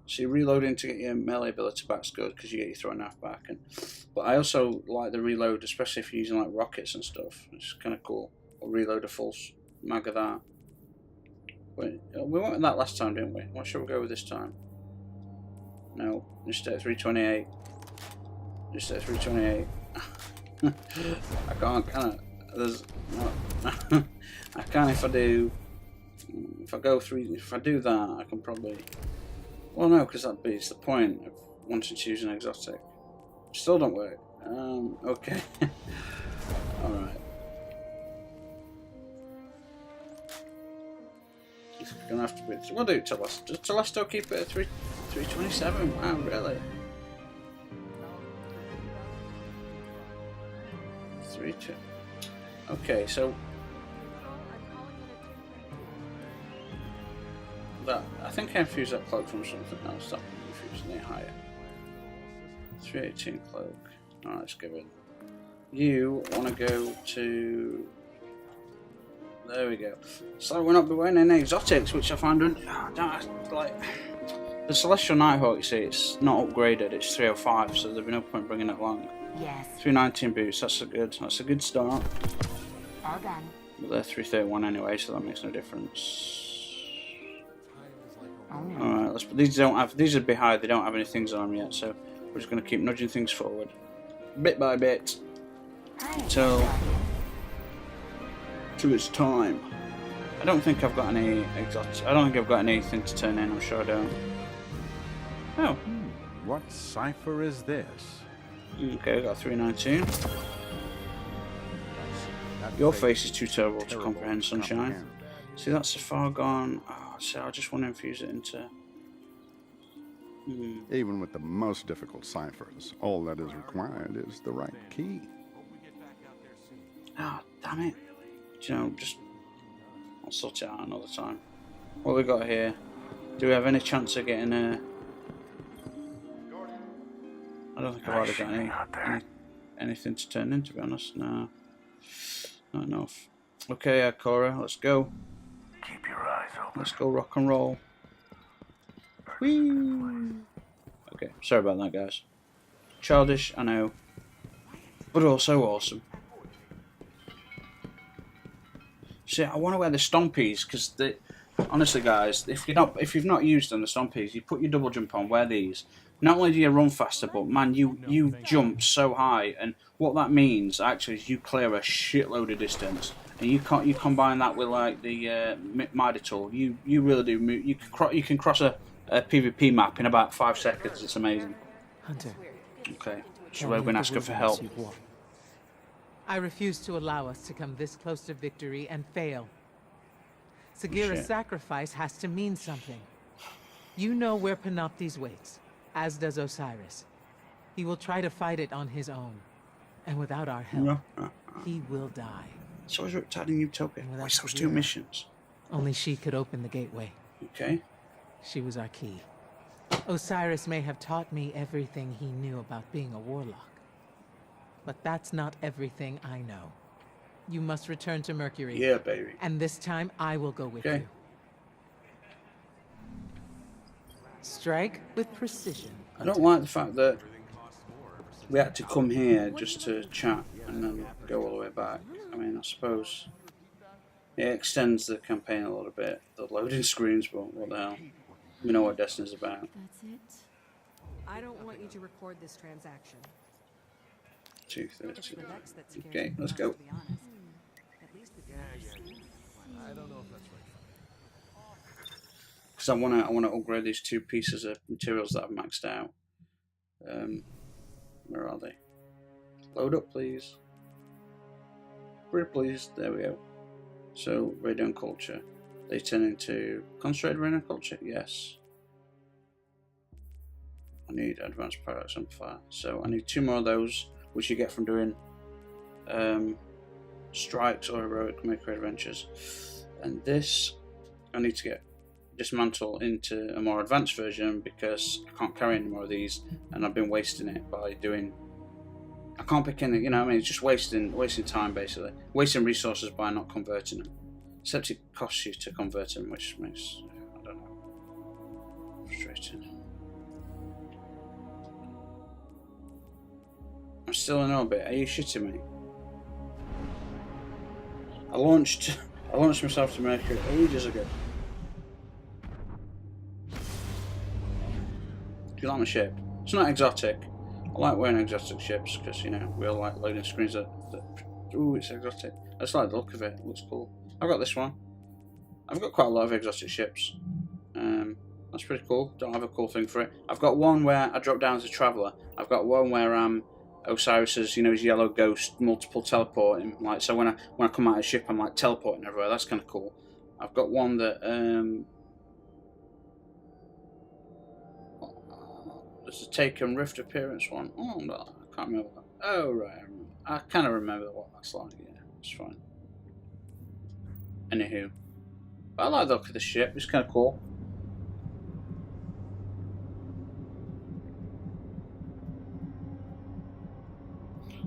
So you're reloading to get your melee ability back's good because you get your throwing knife back. But I also like the reload, especially if you're using like rockets and stuff. It's kind of cool. Or reload a full mag of that. Wait, we went with that last time, didn't we? What should we go with this time? No, just at 328. Just at 328. I can't, can I? There's no. I can if I do. If I go through, if I do that, I can probably. Well, no, because that beats the point of wanting to choose an exotic. Still don't work. Okay. All right. It's gonna have to be. We'll do Telesto. Does Telesto keep it at 327? Wow, really? 3-2. Okay, so that I think I infused that cloak from something else. That infused any higher. 318 cloak. Alright, let's give it. You want to go to. There we go. So we're not wearing any exotics, which I find like the Celestial Nighthawk. You see, it's not upgraded. It's 305, so there'd be no point bringing it along. Yes. 319 boots. That's a good start. All done. But they're 331 anyway, so that makes no difference. Oh, no. Alright, let's. These are behind. They don't have any things on them yet, so we're just going to keep nudging things forward, bit by bit, till it's time. I don't think I've got any exotic. I don't think I've got anything to turn in. I'm sure I don't. Oh. What cipher is this? Okay, I got 319. Your face is too terrible to comprehend, sunshine. See, that's so far gone. Oh, so I just want to infuse it into. Even with the most difficult ciphers, all that is required is the right key. Ah, damn it. You know, just. I'll sort it out another time. What we got here? Do we have any chance of getting a. I don't think I've already got anything to turn in, to be honest. No. Not enough. Okay, Cora, let's go. Keep your eyes open. Let's go rock and roll. Whee! Okay, sorry about that, guys. Childish, I know, but also awesome. See, I want to wear the Stompies because honestly, guys, if you've not used them, the Stompies, you put your double jump on. Wear these. Not only do you run faster, but man, you jump so high, and what that means actually is you clear a shitload of distance. And you combine that with like the Midas tool. You really do move. You can cross a PvP map in about 5 seconds. It's amazing. Hunter. Okay, so we're going to ask her for help. I refuse to allow us to come this close to victory and fail. Sagira's Shit. sacrifice has to mean something. You know where Panoptes waits, as does Osiris. He will try to fight it on his own, and without our help, he will die. So is Riptide in Utopia. And without What's those Sagira, 2 missions? Only she could open the gateway. Okay. She was our key. Osiris may have taught me everything he knew about being a warlock. But that's not everything I know. You must return to Mercury. Yeah, baby. And this time I will go with Okay. you. Strike with precision. I don't like the fact that we had to come here just to chat and then go all the way back. I mean, I suppose it extends the campaign a little bit, the loading screens, but what the hell? We know what Destiny's about. That's it. I don't want you to record this transaction. 2:30. Okay, let's go. Because I want to upgrade these 2 pieces of materials that I've maxed out. Where are they? Load up, please. Pretty please. There we go. So Radiant Culture. They turn into concentrated Radiant Culture. Yes. I need advanced paradox amplifier. So I need 2 more of those, which you get from doing strikes or heroic maker adventures. And this I need to get dismantle into a more advanced version because I can't carry any more of these, and I've been wasting it by doing. I can't pick any, you know what I mean? It's just wasting time, basically. Wasting resources by not converting them. Except it costs you to convert them, which makes, I don't know, frustrating. I'm still in orbit. Are you shitting me? I launched myself to Mercury ages ago. Do you like my shape? It's not exotic. I like wearing exotic ships because, you know, we all like loading screens that ooh, it's exotic. I just like the look of it. It looks cool. I've got this one. I've got quite a lot of exotic ships. That's pretty cool. Don't have a cool thing for it. I've got one where I drop down as a traveller. I've got one where I'm Osiris's, you know, his yellow ghost, multiple teleporting. Like, so when I come out of the ship, I'm like teleporting everywhere. That's kind of cool. I've got one that there's a Taken Rift appearance one. Oh no, I can't remember that. Oh right, I kind of remember what that's like. Yeah, it's fine. Anywho, but I like the look of the ship. It's kind of cool.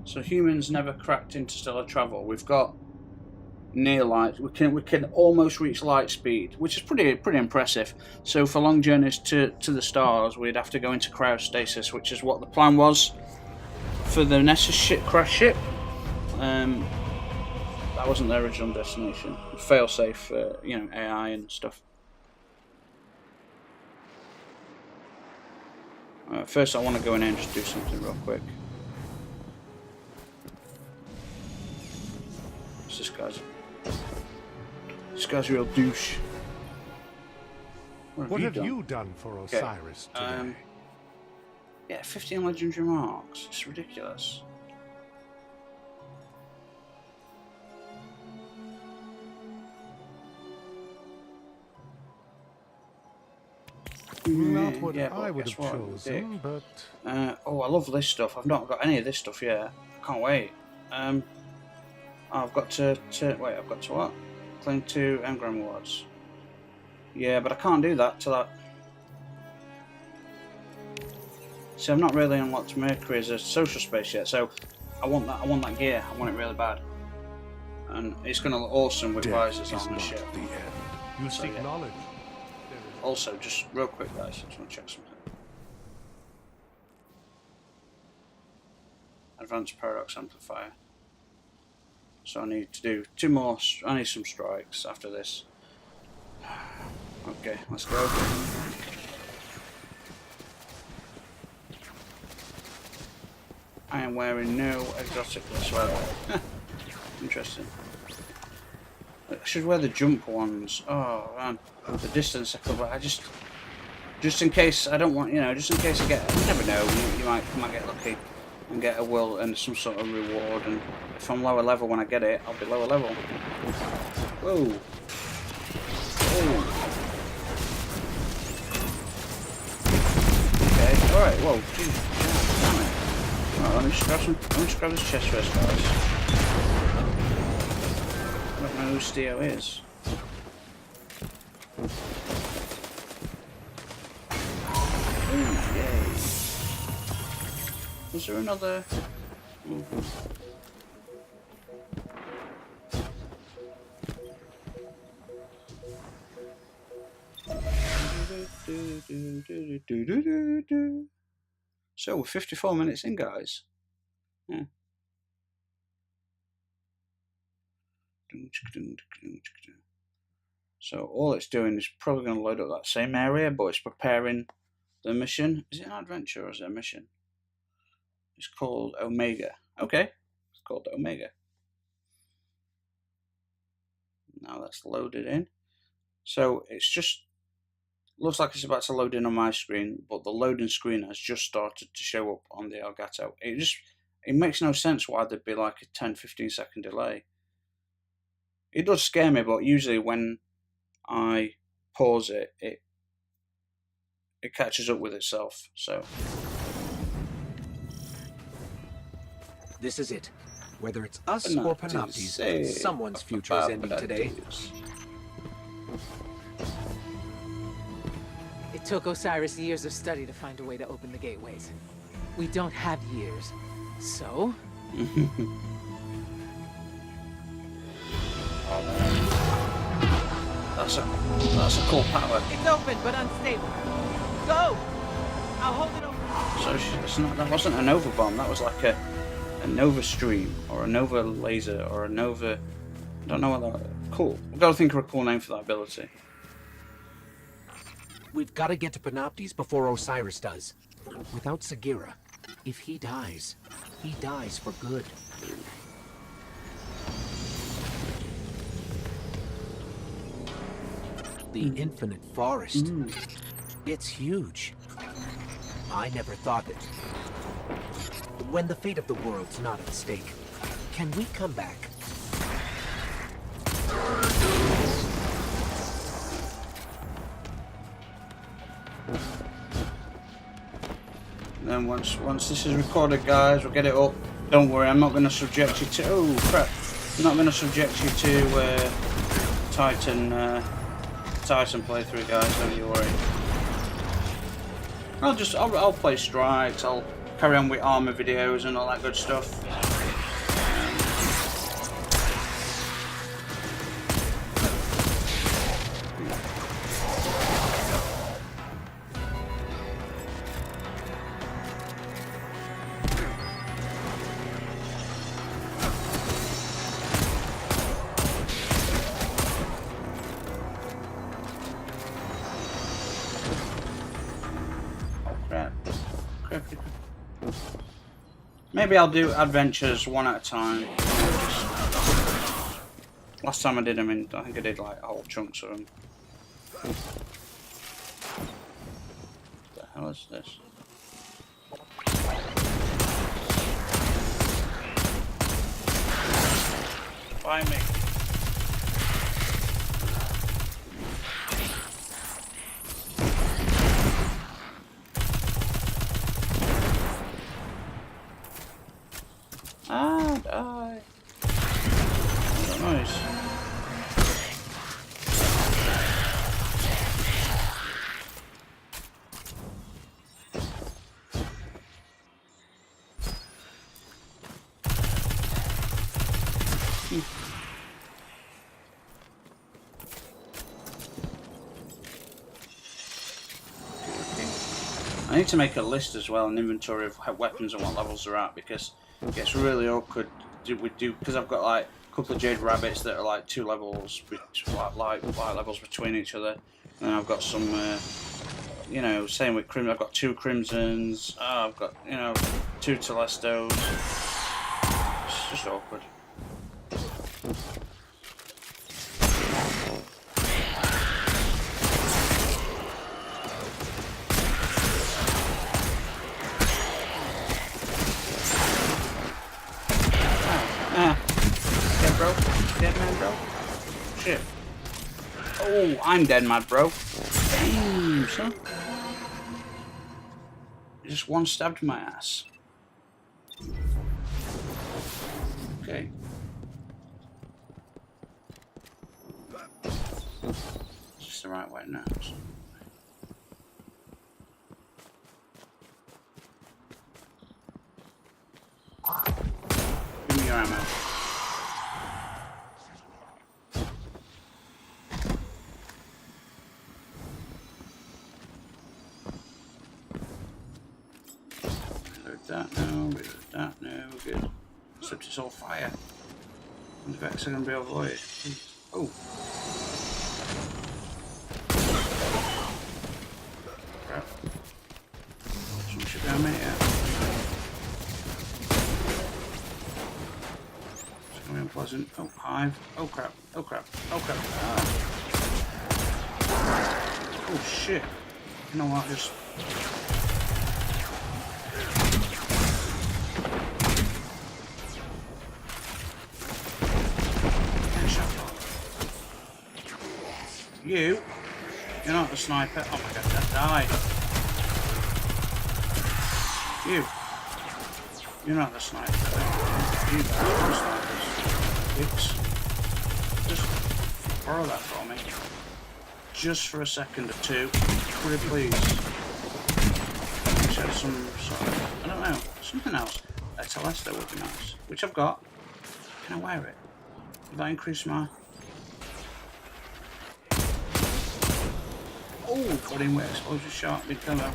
So humans never cracked interstellar travel. We've got near light. We can almost reach light speed, which is pretty impressive. So for long journeys to the stars, we'd have to go into cryostasis, which is what the plan was for the Nessus crash ship. That wasn't their original destination. Failsafe, you know, AI and stuff. First, I want to go in here and just do something real quick. This guy's a real douche. What have you done for Osiris today? Yeah, 15 legendary marks. It's ridiculous. Not what yeah, I would have chosen, but... oh, I love this stuff. I've not got any of this stuff yet. I can't wait. I've got to wait, I've got to what? Claim 2 engram awards. Yeah, but I can't do that till that. See, I've not really unlocked Mercury as a social space yet, so I want that gear. I want it really bad. And it's going to look awesome with visors on the ship. You seek knowledge. Also, just real quick, guys, I just want to check something. Advanced paradox amplifier. So I need to do 2 more. I need some strikes after this. Okay, let's go. I am wearing no exotic whatsoever. Interesting. I should wear the jump ones. Oh man, the distance I cover. I just in case I don't want, you know, just in case I get. You never know. You might get lucky and get a will and some sort of reward. And if I'm lower level when I get it, I'll be lower level. Whoa. Oh. Okay. All right. Whoa. Jeez. Damn it. Right, let me just grab this chest first, guys. I don't know who Steo is. Ooh, yay. Was there another? So we're 54 minutes in, guys. Yeah. So all it's doing is probably going to load up that same area, but it's preparing the mission. Is it an adventure or is it a mission? It's called Omega. Okay, it's called Omega. Now that's loaded in. So it's just looks like it's about to load in on my screen, but the loading screen has just started to show up on the Elgato. It makes no sense why there'd be like a 10-15 second delay. It does scare me, but usually when I pause it, it catches up with itself. So This is it. Whether it's us Panoptes, or Panoptes, say, someone's future is ending today. It took Osiris years of study to find a way to open the gateways. We don't have years. So? That's a cool power. It's open, but unstable. Go! I'll hold it open. So that wasn't a Nova Bomb, that was like a Nova Stream, or a Nova Laser, or a Nova... I don't know what that... Cool. We've got to think of a cool name for that ability. We've got to get to Panoptes before Osiris does. Without Sagira, if he dies for good. The Infinite Forest. It's huge. I never thought it. When the fate of the world's not at stake, can we come back? And then once this is recorded, guys, we'll get it up. Don't worry, I'm not going to subject you to... Oh, crap. I'm not going to subject you to Titan playthrough, guys, don't you worry. I'll play strikes, I'll carry on with armor videos and all that good stuff. Maybe I'll do adventures one at a time. Last time I did them, I think I did like whole chunks of them. What the hell is this? Buy me. Die. Nice. I need to make a list as well, an inventory of weapons and what levels they're at, because it gets really awkward. Because I've got like a couple of Jade Rabbits that are like 2 levels, light levels between each other, and then I've got some, you know, same with I've got 2 Crimsons. I've got 2 Telestos. It's just awkward. Dead, bro. Dead man, bro. Shit. Oh, I'm dead mad, bro. Damn, son. Just one stabbed my ass. Okay. Is this the right way now? Give me your ammo. That no, we're good. Except it's all fire. And the Vex are going to be avoided. Oh. Crap. Some shit down there. It's going to be unpleasant. Oh, hive. Oh crap. Oh crap. Oh crap. Ah. Oh shit. You know what? Just. You're not the sniper. Oh my god, that died. You. You're not the sniper. You guys are the snipers. Oops. Just borrow that for me. Just for a second or two. Pretty please. Show some sort of, I don't know, something else. A Telesta would be nice. Which I've got. Can I wear it? Will that increase my... Oh, got in with exposure shot. Big fellow.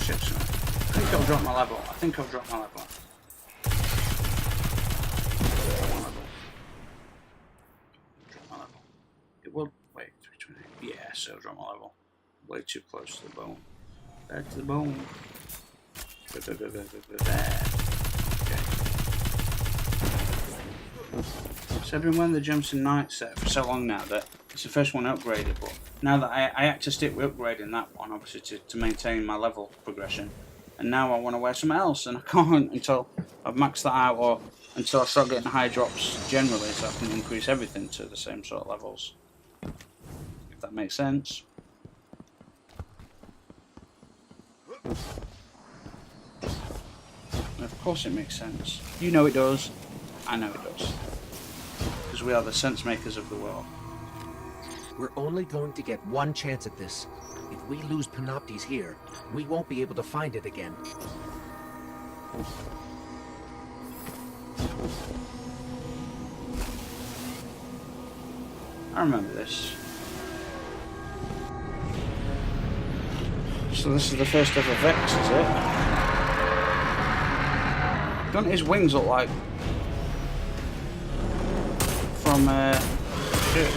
Check something. I think I'll drop my level. Drop my level. It will. Wait, 320. Yeah, so drop my level. Way too close to the bone. Back to the bone. There. Okay. So I've been wearing the Jumps and Night set for so long now that it's the first one upgraded, but now that I had to stick with upgrading that one, obviously to maintain my level progression, and now I want to wear something else, and I can't until I've maxed that out, or until I start getting high drops generally, so I can increase everything to the same sort of levels. If that makes sense. And of course it makes sense. You know it does. I know it does. Because we are the sense makers of the world. We're only going to get one chance at this. If we lose Panoptes here, we won't be able to find it again. I remember this. So this is the first ever Vex, is it? Don't his wings look like from shit.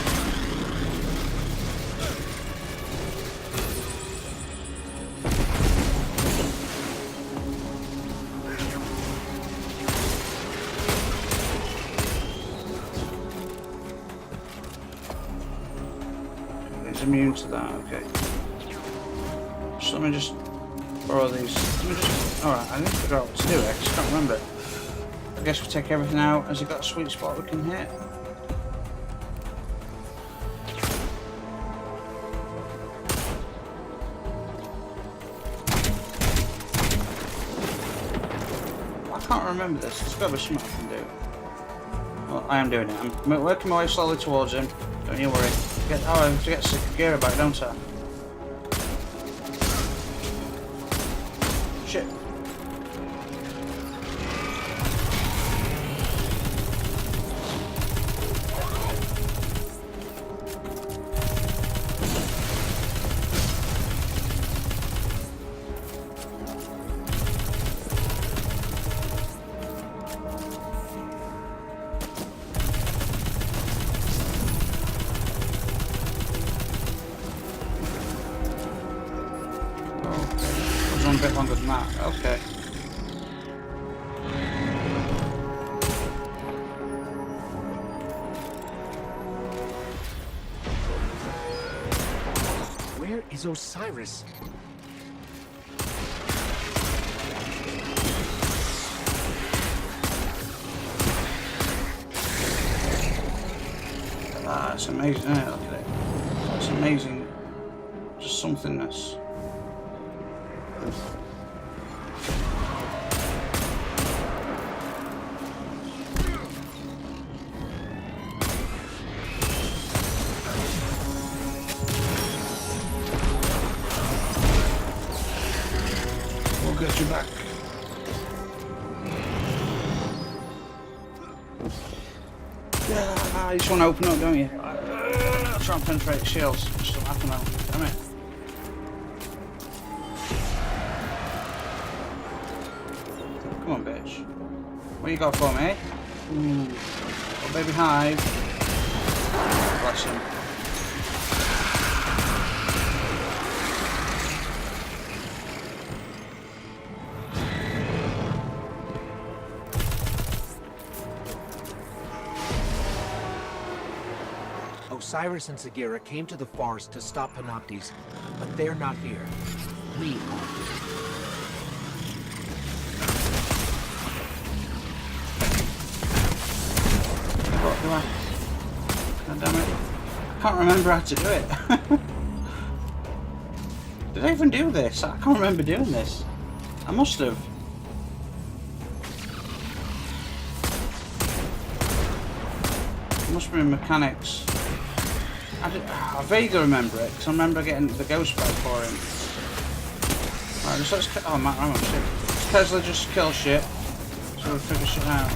He's immune to that, okay. So let me just borrow these. Alright, I need to figure out what to do. I just can't remember. I guess we take everything out. Has it got a sweet spot we can hit? I can't remember this. There's got to be something I can do. Well, I am doing it. I'm working my way slowly towards him. Don't you worry. I have to get Sagera back, don't I? Shit. A bit longer than that. Okay. Where is Osiris? It's amazing, isn't it? Look at it. It's amazing. Just somethingness. We'll get you back. Yeah, you just want to open up, don't you? Try and penetrate shields. Just don't happen now. Damn it. Come on, bitch. What you got for me? Ooh. Oh, baby hive. Bless him. Osiris and Sagera came to the forest to stop Panoptes, but they're not here. We are. What do I? God damn it. can't remember how to do it. Did I even do this? I can't remember doing this. I must have. It must have been mechanics. I vaguely remember it, because I remember getting the ghost bag for him. Alright, let's oh man, I'm on shit. Tesla just kill shit, so we'll figure shit out.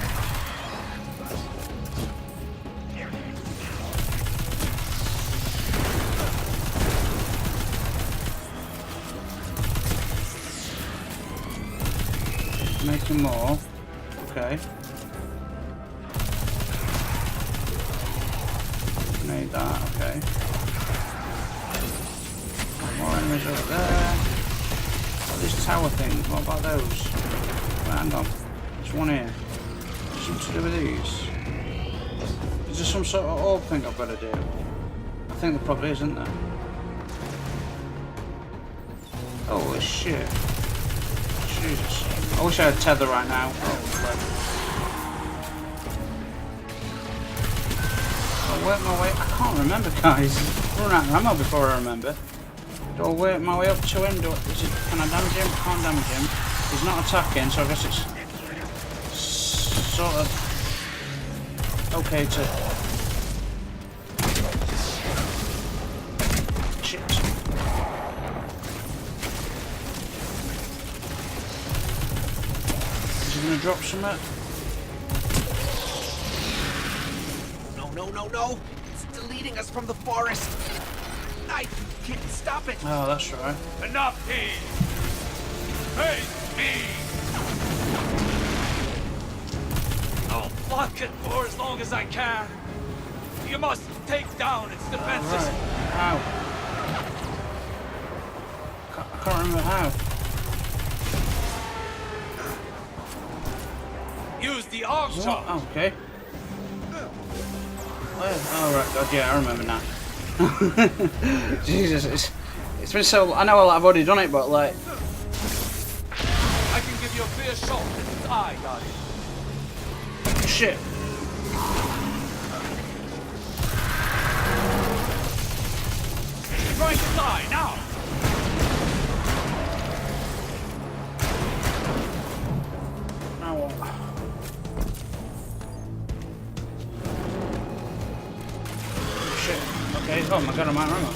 Making more. Okay. Made that, okay. More enemies over there. Oh, these tower things, what about those? Hang on. There's one here. Something to do with these. Is there some sort of orb thing I've got to do? I think there probably is, isn't there? Holy shit. Jesus. I wish I had tether right now. I'll work my way. I can't remember, guys. Run out of ammo before I remember. Do I work my way up to him? Can I damage him? Can't damage him. He's not attacking, so I guess it's sort of okay to. Shit. Is he gonna drop something? No! It's deleting us from the forest! I can't stop it! Oh, that's right. Enough, King! Face me! I'll block it for as long as I can. You must take down its defenses. Right. How? I can't remember how. Use the arm shot. Oh, okay. Oh right, God, yeah, I remember now. Jesus, it's been so. I know I've already done it, but like. I can give you a clear shot at its eye, Guardian. Shit. Strike its eye now. Now what? Shit. Okay. Oh my God, I'm out of ammo.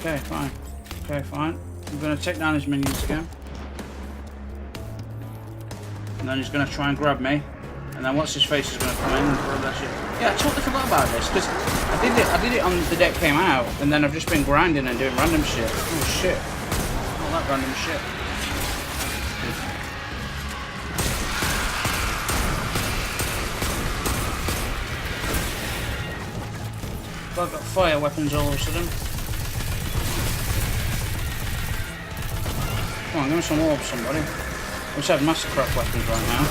Okay, fine. Okay, fine. I'm going to take down his minions again. And then he's going to try and grab me. And then what's his face is going to come in and grab that shit. Yeah, I totally forgot about this, because I did it on the deck came out, and then I've just been grinding and doing random shit. Oh shit. All that random shit. But I've got fire weapons all of a sudden. Come on, give me some orbs, somebody. We just have mastercraft weapons right now.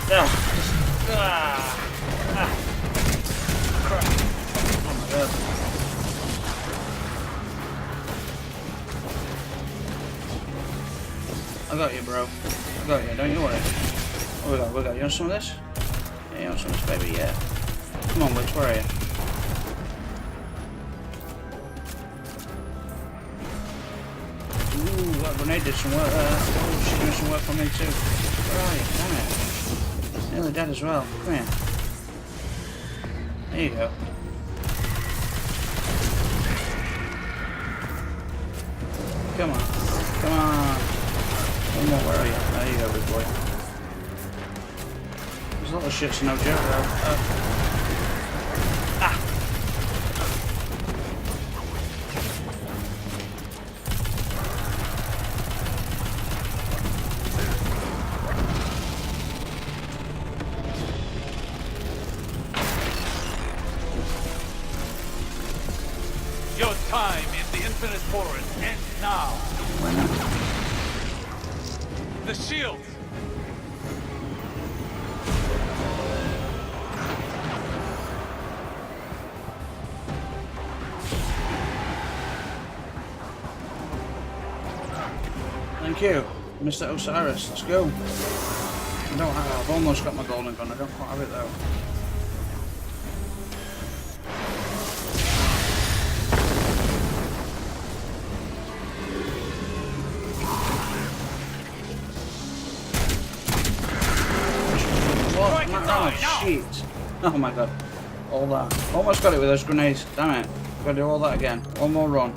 Crap. Oh my God. I got you, bro. I got you, don't you worry. What we got? You want some of this? Yeah, you want some of this, baby? Yeah. Come on, Witch, where are you? Ooh, that grenade did some work there. Oh, she's doing some work for me too. Where are you? Damn it. Nearly dead as well. Come here. There you go. Come on. Come on. One more, where are you? There you go, big boy. These little shits are no joke though. infinite forest ends now. Why not? The shield. Thank you, Mr. Osiris. Let's go. I've almost got my golden gun. I don't quite have it though. What? Oh shit! Oh my god! All that. Almost got it with those grenades. Damn it! Gotta do all that again. One more run.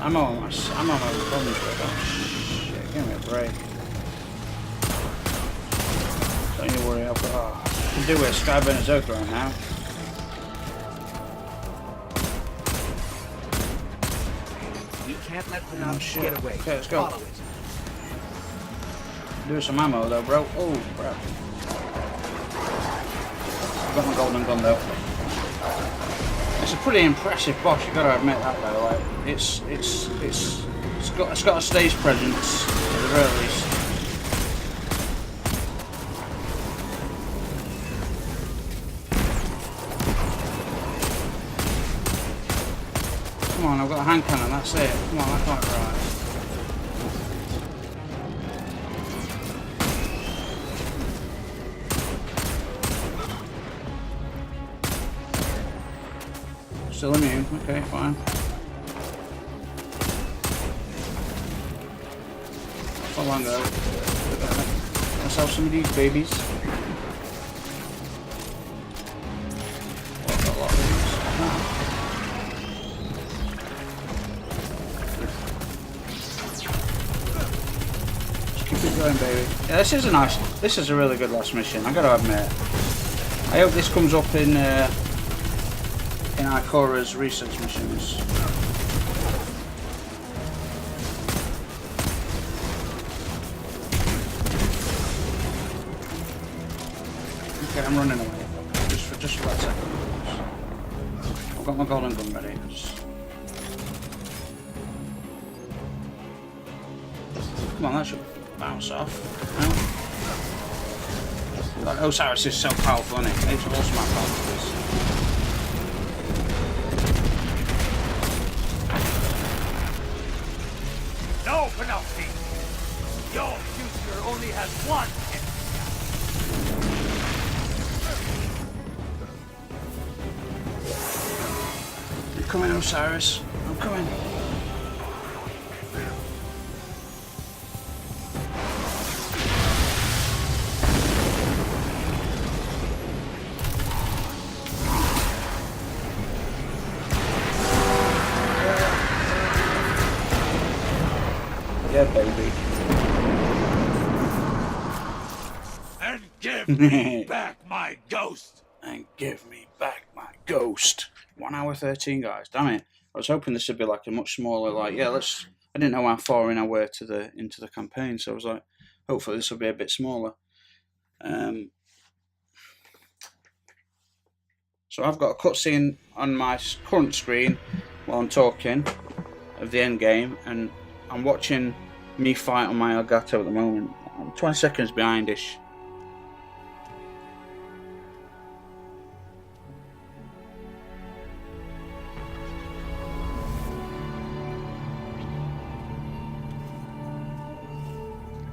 I'm on my problems with that. Shit, give me a break. Don't you worry, I've got. I can do with a Skyburner Zoka right now. We can't let Panopticon get away. Okay, let's go. Follow it. Do some ammo though, bro. Oh, crap. I've got my golden gun though. It's a pretty impressive boss, you gotta admit that though. Like, it's got a stage presence at the very least. Come on, I've got a hand cannon, that's it. Come on, that's not right. Still immune, okay, fine. How long ago? Let's have some of these babies. Oh, I've got a lot of these. Just keep it going, baby. Yeah, this is a really good last mission, I gotta admit. I hope this comes up in Ikora's research missions. Okay, I'm running away. Just for that second. I've got my golden gun ready. Come on, that should bounce off. No? Like, Osiris is so powerful, isn't it? It's awesome how powerful it is. No, Penelope! Your future only has one I'm coming, Osiris. I'm coming. Yeah, baby. And give me back my ghost! And give me back my ghost. 1 hour 13, guys. Damn it. I was hoping this would be like a much smaller, like, yeah, I didn't know how far in I were into the campaign, so I was like, hopefully this will be a bit smaller. So I've got a cutscene on my current screen while I'm talking of the end game, and I'm watching me fight on my Elgato at the moment. I'm 20 seconds behind-ish.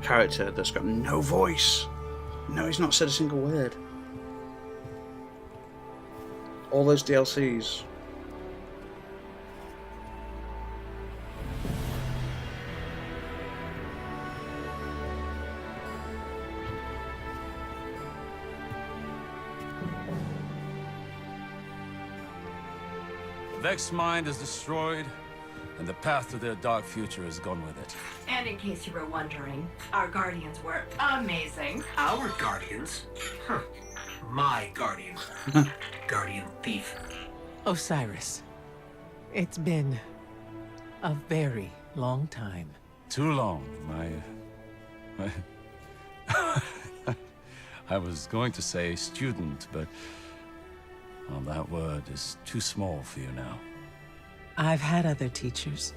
Character that's got no voice. No, he's not said a single word. All those DLCs. Vex's mind is destroyed, and the path to their dark future is gone with it. And in case you were wondering, our guardians were amazing. Our guardians? Huh. My guardian. Guardian thief. Osiris, it's been a very long time. Too long, my... I was going to say student, but... well, that word is too small for you now. I've had other teachers.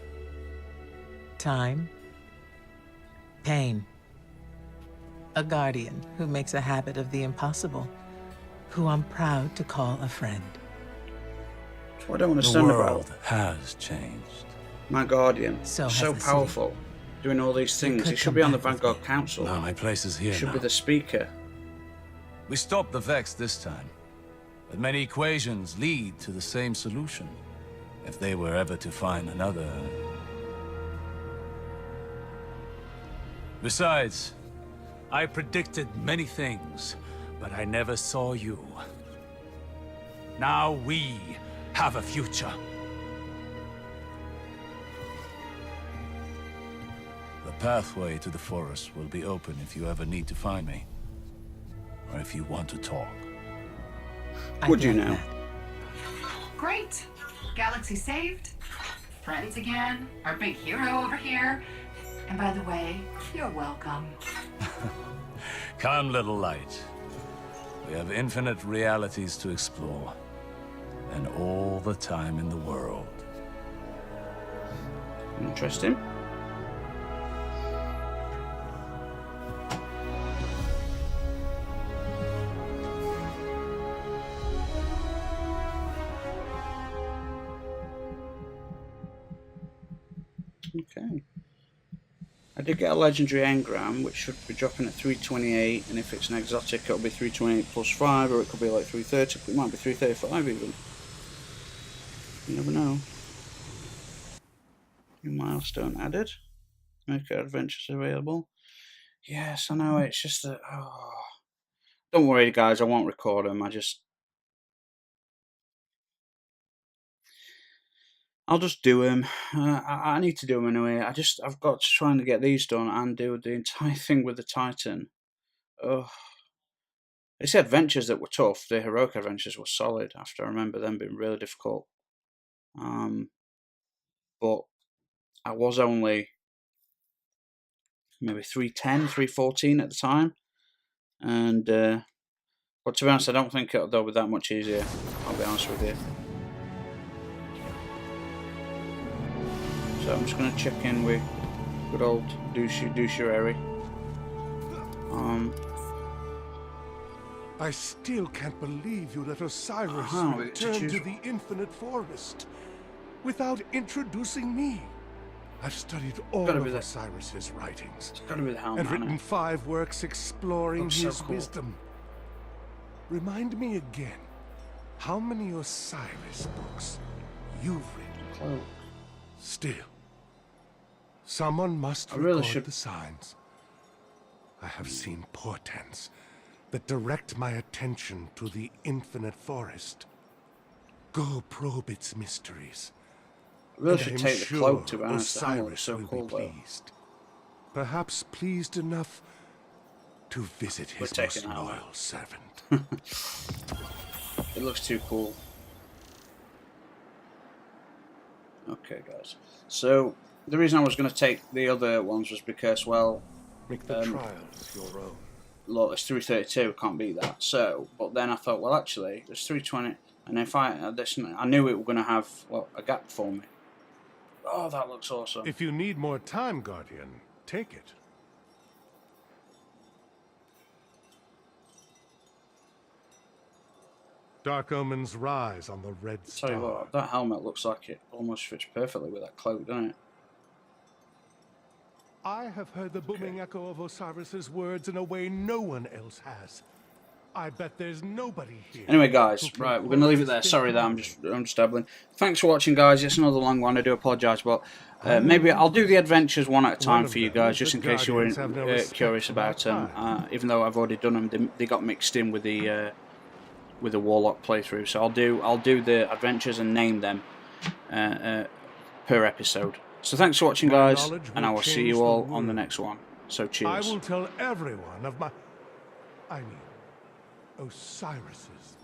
Time. Pain. A guardian who makes a habit of the impossible, who I'm proud to call a friend. That's what I don't understand The about world has changed. my guardian. So has So the powerful, doing all these things. could He should come be on the back with Vanguard me. Council. No, my place is here He should now. be the speaker. We stopped the Vex this time. But many equations lead to the same solution. If they were ever to find another... Besides, I predicted many things, but I never saw you. Now we have a future. The pathway to the forest will be open if you ever need to find me. Or if you want to talk. Would you now? Great. Galaxy saved. Friends again. Our big hero over here. And by the way, you're welcome. Come, little light. We have infinite realities to explore. And all the time in the world. Interesting. Okay. I did get a legendary engram, which should be dropping at 328, and if it's an exotic, it'll be 328 plus 5, or it could be like 330, it might be 335 even. You never know. New milestone added. Make adventures available. Yes, I know, it's just that... Oh. Don't worry, guys, I won't record them, I'll just do them. I need to do them anyway. I've got to try and get these done and do the entire thing with the Titan. Oh, it's the adventures that were tough. The heroic adventures were solid. After I remember them being really difficult. But I was only maybe 310, 314 at the time, and but to be honest, I don't think they'll be that much easier. I'll be honest with you. So I'm just going to check in with good old Doucherary. I still can't believe you let Osiris return to the Infinite Forest without introducing me. I've studied all of Osiris's writings and written 5 works exploring his wisdom. Remind me again, how many Osiris books you've written? Still, someone must record the signs. I have seen portents that direct my attention to the Infinite Forest. Go probe its mysteries. I really should take the cloak, to be honest. Osiris so will cool, be pleased. Perhaps pleased enough to visit his most loyal servant. It looks too cool. Okay, guys. So the reason I was going to take the other ones was because, well, make the trials your own. Look, it's 332. Can't beat that. So, but then I thought, well, actually, there's 320, and if I knew it were going to have a gap for me. Oh, that looks awesome. If you need more time, Guardian, take it. Dark omens rise on the red star. Tell you what, that helmet looks like it almost fits perfectly with that cloak, doesn't it? I have heard the booming echo of Osiris's words in a way no one else has. I bet there's nobody here. Anyway, guys, right, we're going to leave it there. Sorry that I'm just dabbling. Thanks for watching, guys. It's another long one. I do apologise, but maybe I'll do the adventures one at a time for you guys, just in case you were curious about them. Even though I've already done them, they got mixed in with the Warlock playthrough. So I'll do the adventures and name them per episode. So thanks for watching, guys, and I will see you all on the next one. So cheers. I will tell everyone of my... Osiris's